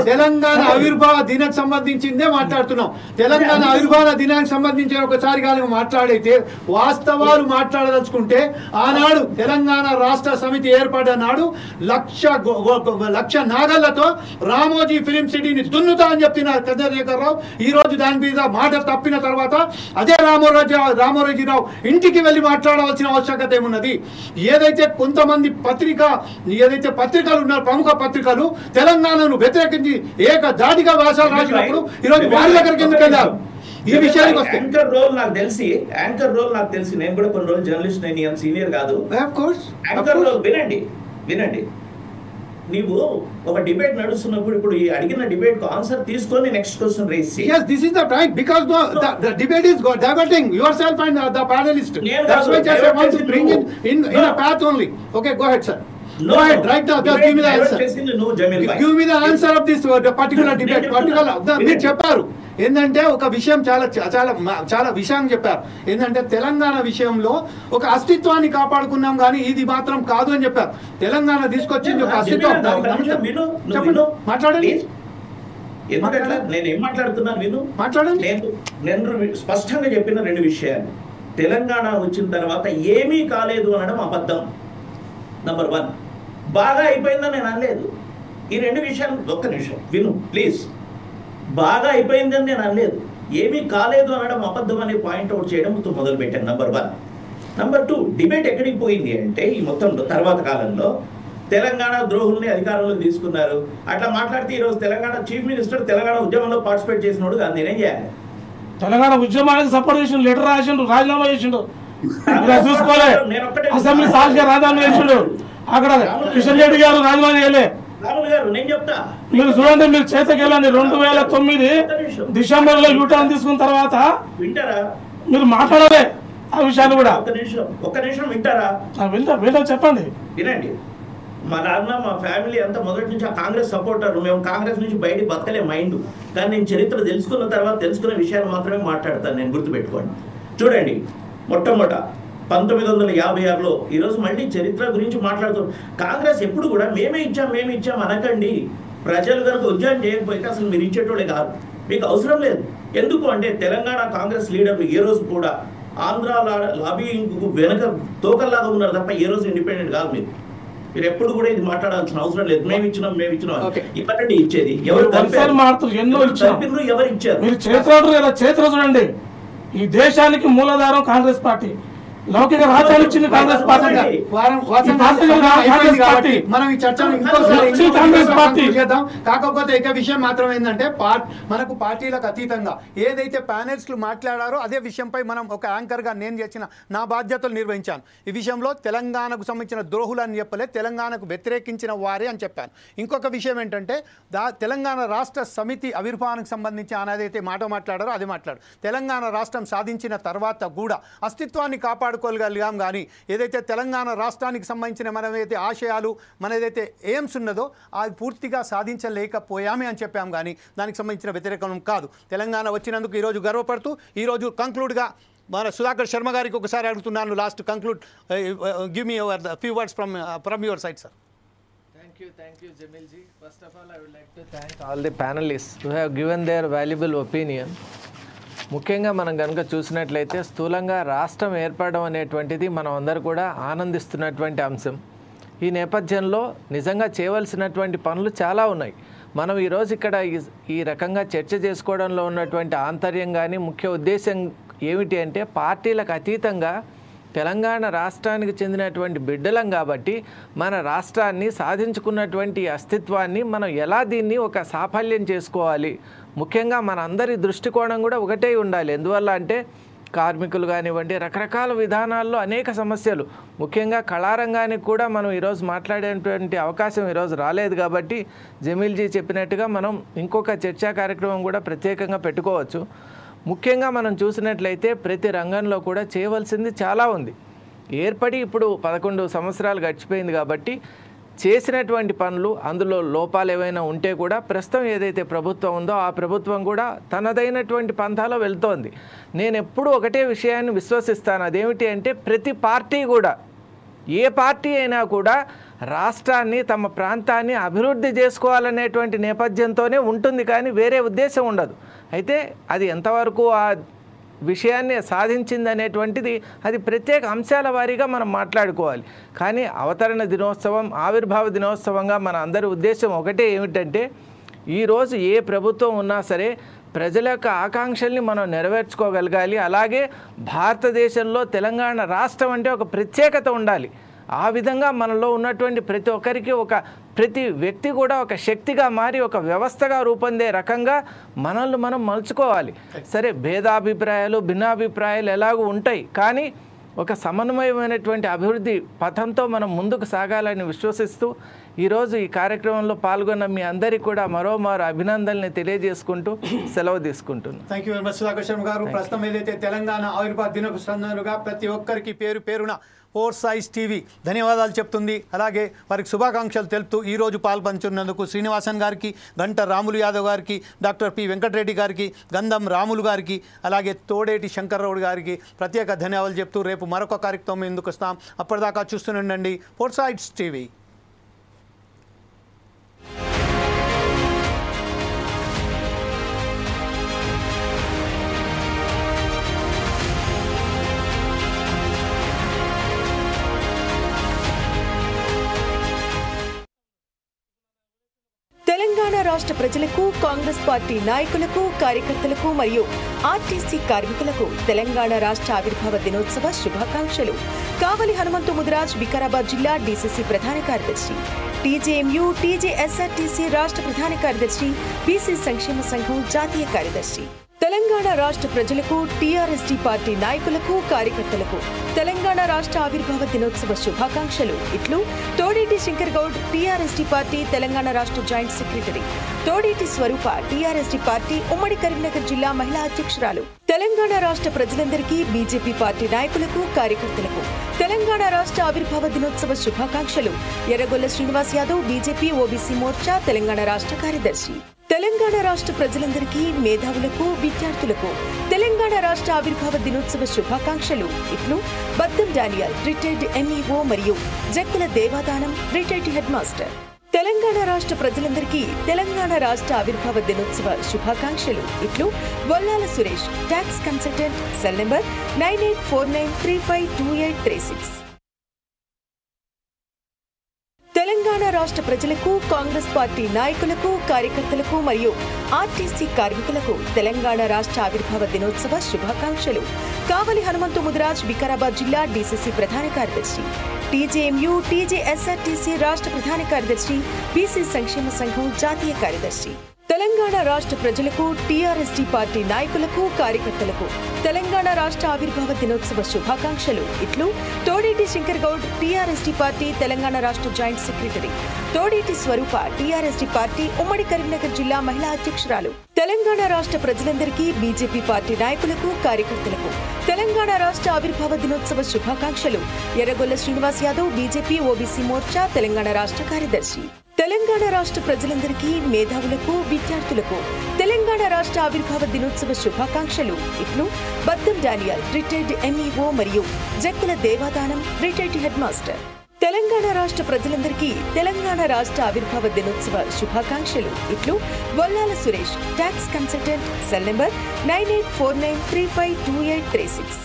తెలంగాణ ఆవిర్భావ దినానికి సంబంధించిందే మాట్లాడుతున్నాం. తెలంగాణ ఆవిర్భావ దినానికి సంబంధించిన ఒకసారి కానీ మాట్లాడైతే వాస్తవాలు మాట్లాడదలుచుకుంటే ఆనాడు తెలంగాణ రాష్ట్ర సమితి ఏర్పడిన నాడు లక్ష నాగళ్లతో రామోజీ ఫిలిం సిటీని దున్నుతా అని చెప్తున్నారు చంద్రశేఖరరావు. ఈ రోజు దాని మీద మాట తప్పిన తర్వాత అదే రామోజీరావు ఇంటికి వెళ్ళి మాట్లాడవలసిన ఆవశ్యకత ఏమున్నది? ఏదైతే కొంతమంది పత్రికలు ఉన్నారు, ప్రముఖ పత్రికలు తెలంగాణను వ్యతిరేకించి ఏకధాటిగా వ్యాసాలు రాసినప్పుడు ఈరోజు వారి దగ్గరికి ఎందుకు వెళ్ళారు? ఈ విషయానికి వస్తే యాంకర్ రోల్ నాకు తెలిసి నేను కూడా కొన్ని రోజులు జర్నలిస్ట్, నేను సీనియర్ కాదు. యాంకర్ రోల్ వినండి, నీవు ఒక డిబేట్ నడుస్తున్నప్పుడు ఇప్పుడు ఈ అడిగిన డిబేట్ కు ఆన్సర్ తీసుకొని నెక్స్ట్ క్వశ్చన్ రేస్ చేయి. Yes, this is the right, because the debate is diverting yourself and the panelist. That's why just I want to bring it in a path only. Okay, go ahead, sir. Go ahead, right now, just give me the answer. Give me the answer of this particular debate. మీరు చెప్పారు ఏంటంటే ఒక విషయం చాలా విషయం చెప్పారు. ఏంటంటే తెలంగాణ విషయంలో ఒక అస్తిత్వాన్ని కాపాడుకున్నాం కానీ ఇది మాత్రం కాదు అని చెప్పారు. తెలంగాణ తీసుకొచ్చింది ఒక అస్తిత్వం. మాట్లాడండి. ఎందుకట్లా నేనేం మాట్లాడుతున్నాను మాట్లాడండి. నేను స్పష్టంగా చెప్పిన రెండు విషయాలు. తెలంగాణ వచ్చిన తర్వాత ఏమీ కాలేదు అనడం అబద్ధం. నంబర్ 1, బాగా అయిపోయిందని నేను అనలేదు. ఈ రెండు విషయాలు ఒక్క నిమిషం విను ప్లీజ్. బాగా అయిపోయిందని నేను అనలేదు, ఏమీ కాలేదు అనడం అబద్ధం అనే పాయింట్ అవుట్ చేయడం మొదలు పెట్టాను. నంబర్ 1. నంబర్ 2, డిబేట్ ఎక్కడికి పోయింది అంటే ఈ మొత్తం తర్వాత కాలంలో తెలంగాణ ద్రోహుల్ని అధికారంలోకి తీసుకున్నారు. అట్లా మాట్లాడితే ఈరోజు తెలంగాణ చీఫ్ మినిస్టర్ తెలంగాణ ఉద్యమంలో పార్టిసిపేట్ చేసినోడు కాదు, నేనేం చేయాలి? తెలంగాణ ఉద్యమానికి సపోర్ట్ చేసిండు, లెటర్ రాసిండు, రాజీనామా చేసిండు, చూసుకోలే. అసెంబ్లీ సాక్షిగా రాజీనామా చేసిండు. అక్కడ కిషన్ రెడ్డి గారు రాజీనామా చేయలే. నేను చెప్తా, మీరు చూడండి, మీరు చేతకి వెళ్ళండి. 2009 డిసెంబర్ లో యూటర్న్ తీసుకున్న తర్వాత వింటారా? మీరు మాట్లాడాలి ఆ విషయాలు కూడా. ఒక్క నిమిషం వింటారా? వింటా చెప్పండి. వినండి. మా నాన్న మా ఫ్యామిలీ అంతా మొదటి నుంచి ఆ కాంగ్రెస్ సపోర్టర్. మేము కాంగ్రెస్ నుంచి బయటికి బతకలే మైండ్. కానీ నేను చరిత్ర తెలుసుకున్న తర్వాత తెలుసుకున్న విషయాలు మాత్రమే మాట్లాడతాను. నేను గుర్తుపెట్టుకోండి. చూడండి, మొట్టమొదట 1956లో ఈరోజు మళ్ళీ చరిత్ర గురించి మాట్లాడుతాం. కాంగ్రెస్ ఎప్పుడు కూడా మేమే ఇచ్చాం అనకండి. ప్రజలు కనుక ఉద్యమం చేయకపోతే అసలు మీరు ఇచ్చేటోళ్ళే కాదు, మీకు అవసరం లేదు. ఎందుకు అంటే తెలంగాణ కాంగ్రెస్ లీడర్లు ఏ రోజు కూడా ఆంధ్ర లాబింగ్ వెనక తోకల్లాగా ఉన్నారు తప్ప ఏ రోజు ఇండిపెండెంట్ కాదు. మీరు ఎప్పుడు కూడా ఇది మాట్లాడాల్సిన అవసరం లేదు. మేము ఇచ్చినాం ఇవ్వండి. ఇచ్చేది ఎవరు ఇచ్చారు? మీరు చరిత్ర చూడండి. ఈ దేశానికి మూలాధారం కాంగ్రెస్ పార్టీ. లౌకిక రాజ్యాలు ఇచ్చింది కాంగ్రెస్ పార్టీ. మనం ఈ చర్చను ఇంకోసారి చేద్దాం. కాకపోతే ఒక విషయం మాత్రం ఏంటంటే మనకు పార్టీలకు అతీతంగా ఏదైతే ప్యానెల్స్లు మాట్లాడారో అదే విషయంపై మనం ఒక యాంకర్గా నేను చేసిన నా బాధ్యతలు నిర్వహించాను. ఈ విషయంలో తెలంగాణకు సంబంధించిన ద్రోహులు అని చెప్పలే, తెలంగాణకు వ్యతిరేకించిన వారే అని చెప్పాను. ఇంకొక విషయం ఏంటంటే తెలంగాణ రాష్ట్ర సమితి ఆవిర్భావానికి సంబంధించి ఏదైతే మాట్లాడారో అది మాట్లాడు. తెలంగాణ రాష్ట్రం సాధించిన తర్వాత కూడా అస్తిత్వాన్ని కాపాడుకోగలిగాం కానీ ఏదైతే తెలంగాణ రాష్ట్రానికి సంబంధించిన మనమైతే ఆశయాలు మన ఏదైతే ఎయిమ్స్ ఉన్నదో అది పూర్తిగా సాధించలేకపోయామే అని చెప్పాం కానీ దానికి సంబంధించిన వ్యతిరేకం కాదు. తెలంగాణ వచ్చినందుకు ఈరోజు గర్వపడుతూ ఈరోజు కంక్లూడ్గా మన సుధాకర్ శర్మ గారికి ఒకసారి అడుగుతున్నాను. Last conclude, give me your few words from your side sir. Thank you, Jamil ji. First of all, I would like to thank all the panelists who have given their valuable opinion. ముఖ్యంగా మనం కనుక చూసినట్లయితే స్థూలంగా రాష్ట్రం ఏర్పడడం అనేటువంటిది మనం అందరూ కూడా ఆనందిస్తున్నటువంటి అంశం. ఈ నేపథ్యంలో నిజంగా చేయవలసినటువంటి పనులు చాలా ఉన్నాయి. మనం ఈరోజు ఇక్కడ ఈ రకంగా చర్చ చేసుకోవడంలో ఉన్నటువంటి ఆంతర్యం కానీ ముఖ్య ఉద్దేశం ఏమిటి అంటే పార్టీలకు అతీతంగా తెలంగాణ రాష్ట్రానికి చెందినటువంటి బిడ్డలం కాబట్టి మన రాష్ట్రాన్ని సాధించుకున్నటువంటి అస్తిత్వాన్ని మనం ఎలా దీన్ని ఒక సాఫల్యం చేసుకోవాలి, ముఖ్యంగా మన అందరి దృష్టికోణం కూడా ఒకటే ఉండాలి. ఎందువల్ల అంటే కార్మికులు కానివ్వండి, రకరకాల విధానాల్లో అనేక సమస్యలు, ముఖ్యంగా కళారంగానికి కూడా మనం ఈరోజు మాట్లాడేటువంటి అవకాశం ఈరోజు రాలేదు కాబట్టి జమీల్జీ చెప్పినట్టుగా మనం ఇంకొక చర్చా కార్యక్రమం కూడా ప్రత్యేకంగా పెట్టుకోవచ్చు. ముఖ్యంగా మనం చూసినట్లయితే ప్రతి రంగంలో కూడా చేయవలసింది చాలా ఉంది. ఏర్పడి ఇప్పుడు 11 సంవత్సరాలు గడిచిపోయింది కాబట్టి చేసినటువంటి పనులు, అందులో లోపాలు ఏవైనా ఉంటే కూడా ప్రస్తుతం ఏదైతే ప్రభుత్వం ఉందో ఆ ప్రభుత్వం కూడా తనదైనటువంటి పంథాలో వెళ్తోంది. నేను ఎప్పుడూ ఒకటే విషయాన్ని విశ్వసిస్తాను, అదేమిటి అంటే ప్రతి పార్టీ కూడా, ఏ పార్టీ అయినా కూడా రాష్ట్రాన్ని తమ ప్రాంతాన్ని అభివృద్ధి చేసుకోవాలనేటువంటి నేపథ్యంతోనే ఉంటుంది, కానీ వేరే ఉద్దేశం ఉండదు. అయితే అది ఎంతవరకు ఆ విషయాన్ని సాధించింది అనేటువంటిది అది ప్రత్యేక అంశాల వారీగా మనం మాట్లాడుకోవాలి. కానీ అవతరణ దినోత్సవం, ఆవిర్భావ దినోత్సవంగా మన అందరి ఉద్దేశం ఒకటే, ఏమిటంటే ఈరోజు ఏ ప్రభుత్వం ఉన్నా సరే ప్రజల యొక్క ఆకాంక్షల్ని మనం నెరవేర్చుకోగలగాలి. అలాగే భారతదేశంలో తెలంగాణ రాష్ట్రం అంటే ఒక ప్రత్యేకత ఉండాలి. ఆ విధంగా మనలో ఉన్నటువంటి ప్రతి ఒక్కరికి ప్రతి వ్యక్తి కూడా ఒక శక్తిగా మారి ఒక వ్యవస్థగా రూపొందే రకంగా మనల్ని మనం మలుచుకోవాలి. సరే, భేదాభిప్రాయాలు, భిన్నాభిప్రాయాలు ఎలాగూ ఉంటాయి, కానీ ఒక సమన్వయమైనటువంటి అభివృద్ధి పథంతో మనం ముందుకు సాగాలని విశ్వసిస్తూ ఈరోజు ఈ కార్యక్రమంలో పాల్గొన్న మీ అందరికీ కూడా మరోమారు అభినందనల్ని తెలియజేసుకుంటూ సెలవు తీసుకుంటున్నాను. Thank you very much Sudhakar Sharma గారు. ప్రస్తుతం ఏదైతే తెలంగాణ ఆవిర్భావ దినోత్సవంగా ప్రతి ఒక్కరికి పేరు పేరున ఫోర్సైజ్ టీవీ ధన్యవాదాలు చెప్తుంది. అలాగే వారికి శుభాకాంక్షలు తెలుపుతూ ఈరోజు పాల్పంచున్నందుకు శ్రీనివాసన్ గారికి, గంట రాములు యాదవ్ గారికి, డాక్టర్ పి వెంకటరెడ్డి గారికి, గంధం రాములు గారికి, అలాగే తోడేటి శంకర్రావు గారికి ప్రత్యేక ధన్యవాదాలు చెప్తూ రేపు మరొక కార్యక్రమం ఎందుకు వస్తాం. అప్పటిదాకా చూస్తూనే ఫోర్సైజ్ టీవీ. తెలంగాణ రాష్ట్ర ప్రజలకు, కాంగ్రెస్ పార్టీ నాయకులకు, కార్యకర్తలకు మరియు ఆర్టీసీ కార్మికులకు తెలంగాణ రాష్ట్ర ఆవిర్భావ దినోత్సవ శుభాకాంక్షలు. కావలి హనుమంతు ముదిరాజ్, వికారాబాద్ జిల్లా డీసీసీ ప్రధాన కార్యదర్శి, టీజేఎంయూ, టీజేఎస్ఆర్టీసీ రాష్ట్ర ప్రధాన కార్యదర్శి, బీసీ సంక్షేమ సంఘం జాతీయ కార్యదర్శి. తెలంగాణ రాష్ట్ర ప్రజలకు, టీఆర్ఎస్టీ పార్టీ నాయకులకు, కార్యకర్తలకు తెలంగాణ రాష్ట్ర ఆవిర్భావ దినోత్సవ శుభాకాంక్షలు. ఇట్లు తోడేటి శంకర్ గౌడ్, టీఆర్ఎస్టీ పార్టీ తెలంగాణ రాష్ట్ర జాయింట్ సెక్రటరీ, తోడేటి స్వరూప, టీఆర్ఎస్టీ పార్టీ ఉమ్మడి కరీంనగర్ జిల్లా మహిళా అధ్యక్షురాలు. తెలంగాణ రాష్ట్ర ప్రజలందరికీ, బీజేపీ పార్టీ నాయకులకు, కార్యకర్తలకు తెలంగాణ రాష్ట్ర ఆవిర్భావ దినోత్సవ శుభాకాంక్షలు. ఎర్రగొల్ల శ్రీనివాస్ యాదవ్, బీజేపీ ఓబీసీ మోర్చా తెలంగాణ రాష్ట్ర కార్యదర్శి. తెలంగాణ రాష్ట్ర ప్రజలందరికీ, మేధావులకు, విద్యార్థులకు తెలంగాణ రాష్ట్ర ఆవిర్భావ దినోత్సవ శుభాకాంక్షలు. ఇట్లు బద్దం డానియల్, రిటైర్డ్ ఎంఈఓ మరియు Jakkula Devadanam, retired head master. Telangana రాష్ట్ర ప్రజలందరికీ తెలంగాణ రాష్ట్ర ఆవిర్భావ దినోత్సవ శుభాకాంక్షలు. ఇట్లు Bollala Suresh, tax consultant, cell number 9849352836. Telangana రాష్ట్ర ప్రజలకు, కాంగ్రెస్ పార్టీ నాయకులకు, కార్యకర్తలకు మరియు ఆర్టీసీ కార్మికులకు తెలంగాణ రాష్ట్ర ఆవిర్భావ దినోత్సవ శుభాకాంక్షలు. కావలి హనుమంతు ముదిరాజ్, వికారాబాద్ జిల్లా డీసీసీ ప్రధాన కార్యదర్శి, టీజేఎంయూ, టీజేఎస్ఆర్టీసీ రాష్ట్ర ప్రధాన కార్యదర్శి, బీసీ సంక్షేమ సంఘం జాతీయ కార్యదర్శి. తెలంగాణ రాష్ట్ర ప్రజలకు, టీఆర్ఎస్టీ పార్టీ నాయకులకు, కార్యకర్తలకు తెలంగాణ రాష్ట్ర ఆవిర్భావ దినోత్సవ శుభాకాంక్షలు. ఇట్లు తోడేటి శంకర్ గౌడ్, టీఆర్ఎస్టీ పార్టీ తెలంగాణ రాష్ట్ర జాయింట్ సెక్రటరీ, తోడేటి స్వరూప, టీఆర్ఎస్టీ పార్టీ ఉమ్మడి కరీంనగర్ జిల్లా మహిళా అధ్యక్షురాలు. తెలంగాణ రాష్ట్ర ప్రజలందరికీ, బీజేపీ పార్టీ నాయకులకు, కార్యకర్తలకు తెలంగాణ రాష్ట్ర ఆవిర్భావ దినోత్సవ శుభాకాంక్షలు. ఎర్రగొల్ల శ్రీనివాస్ యాదవ్, బీజేపీ ఓబీసీ మోర్చా తెలంగాణ రాష్ట్ర కార్యదర్శి. తెలంగాణ రాష్ట్ర ప్రజలందరికీ, మేధావులకు, విద్యార్థులకు తెలంగాణ రాష్ట్ర ఆవిర్భావ దినోత్సవ శుభాకాంక్షలు. ఇట్లు బద్దం డానియల్, రిటైర్డ్ ఎంఈఓ మరియు Jakkula Devadanam, retired head master. Telangana రాష్ట్ర ప్రజలందరికీ తెలంగాణ రాష్ట్ర ఆవిర్భావ దినోత్సవ శుభాకాంక్షలు. ఇట్లు Bollala Suresh, tax consultant, cell number 9849352836.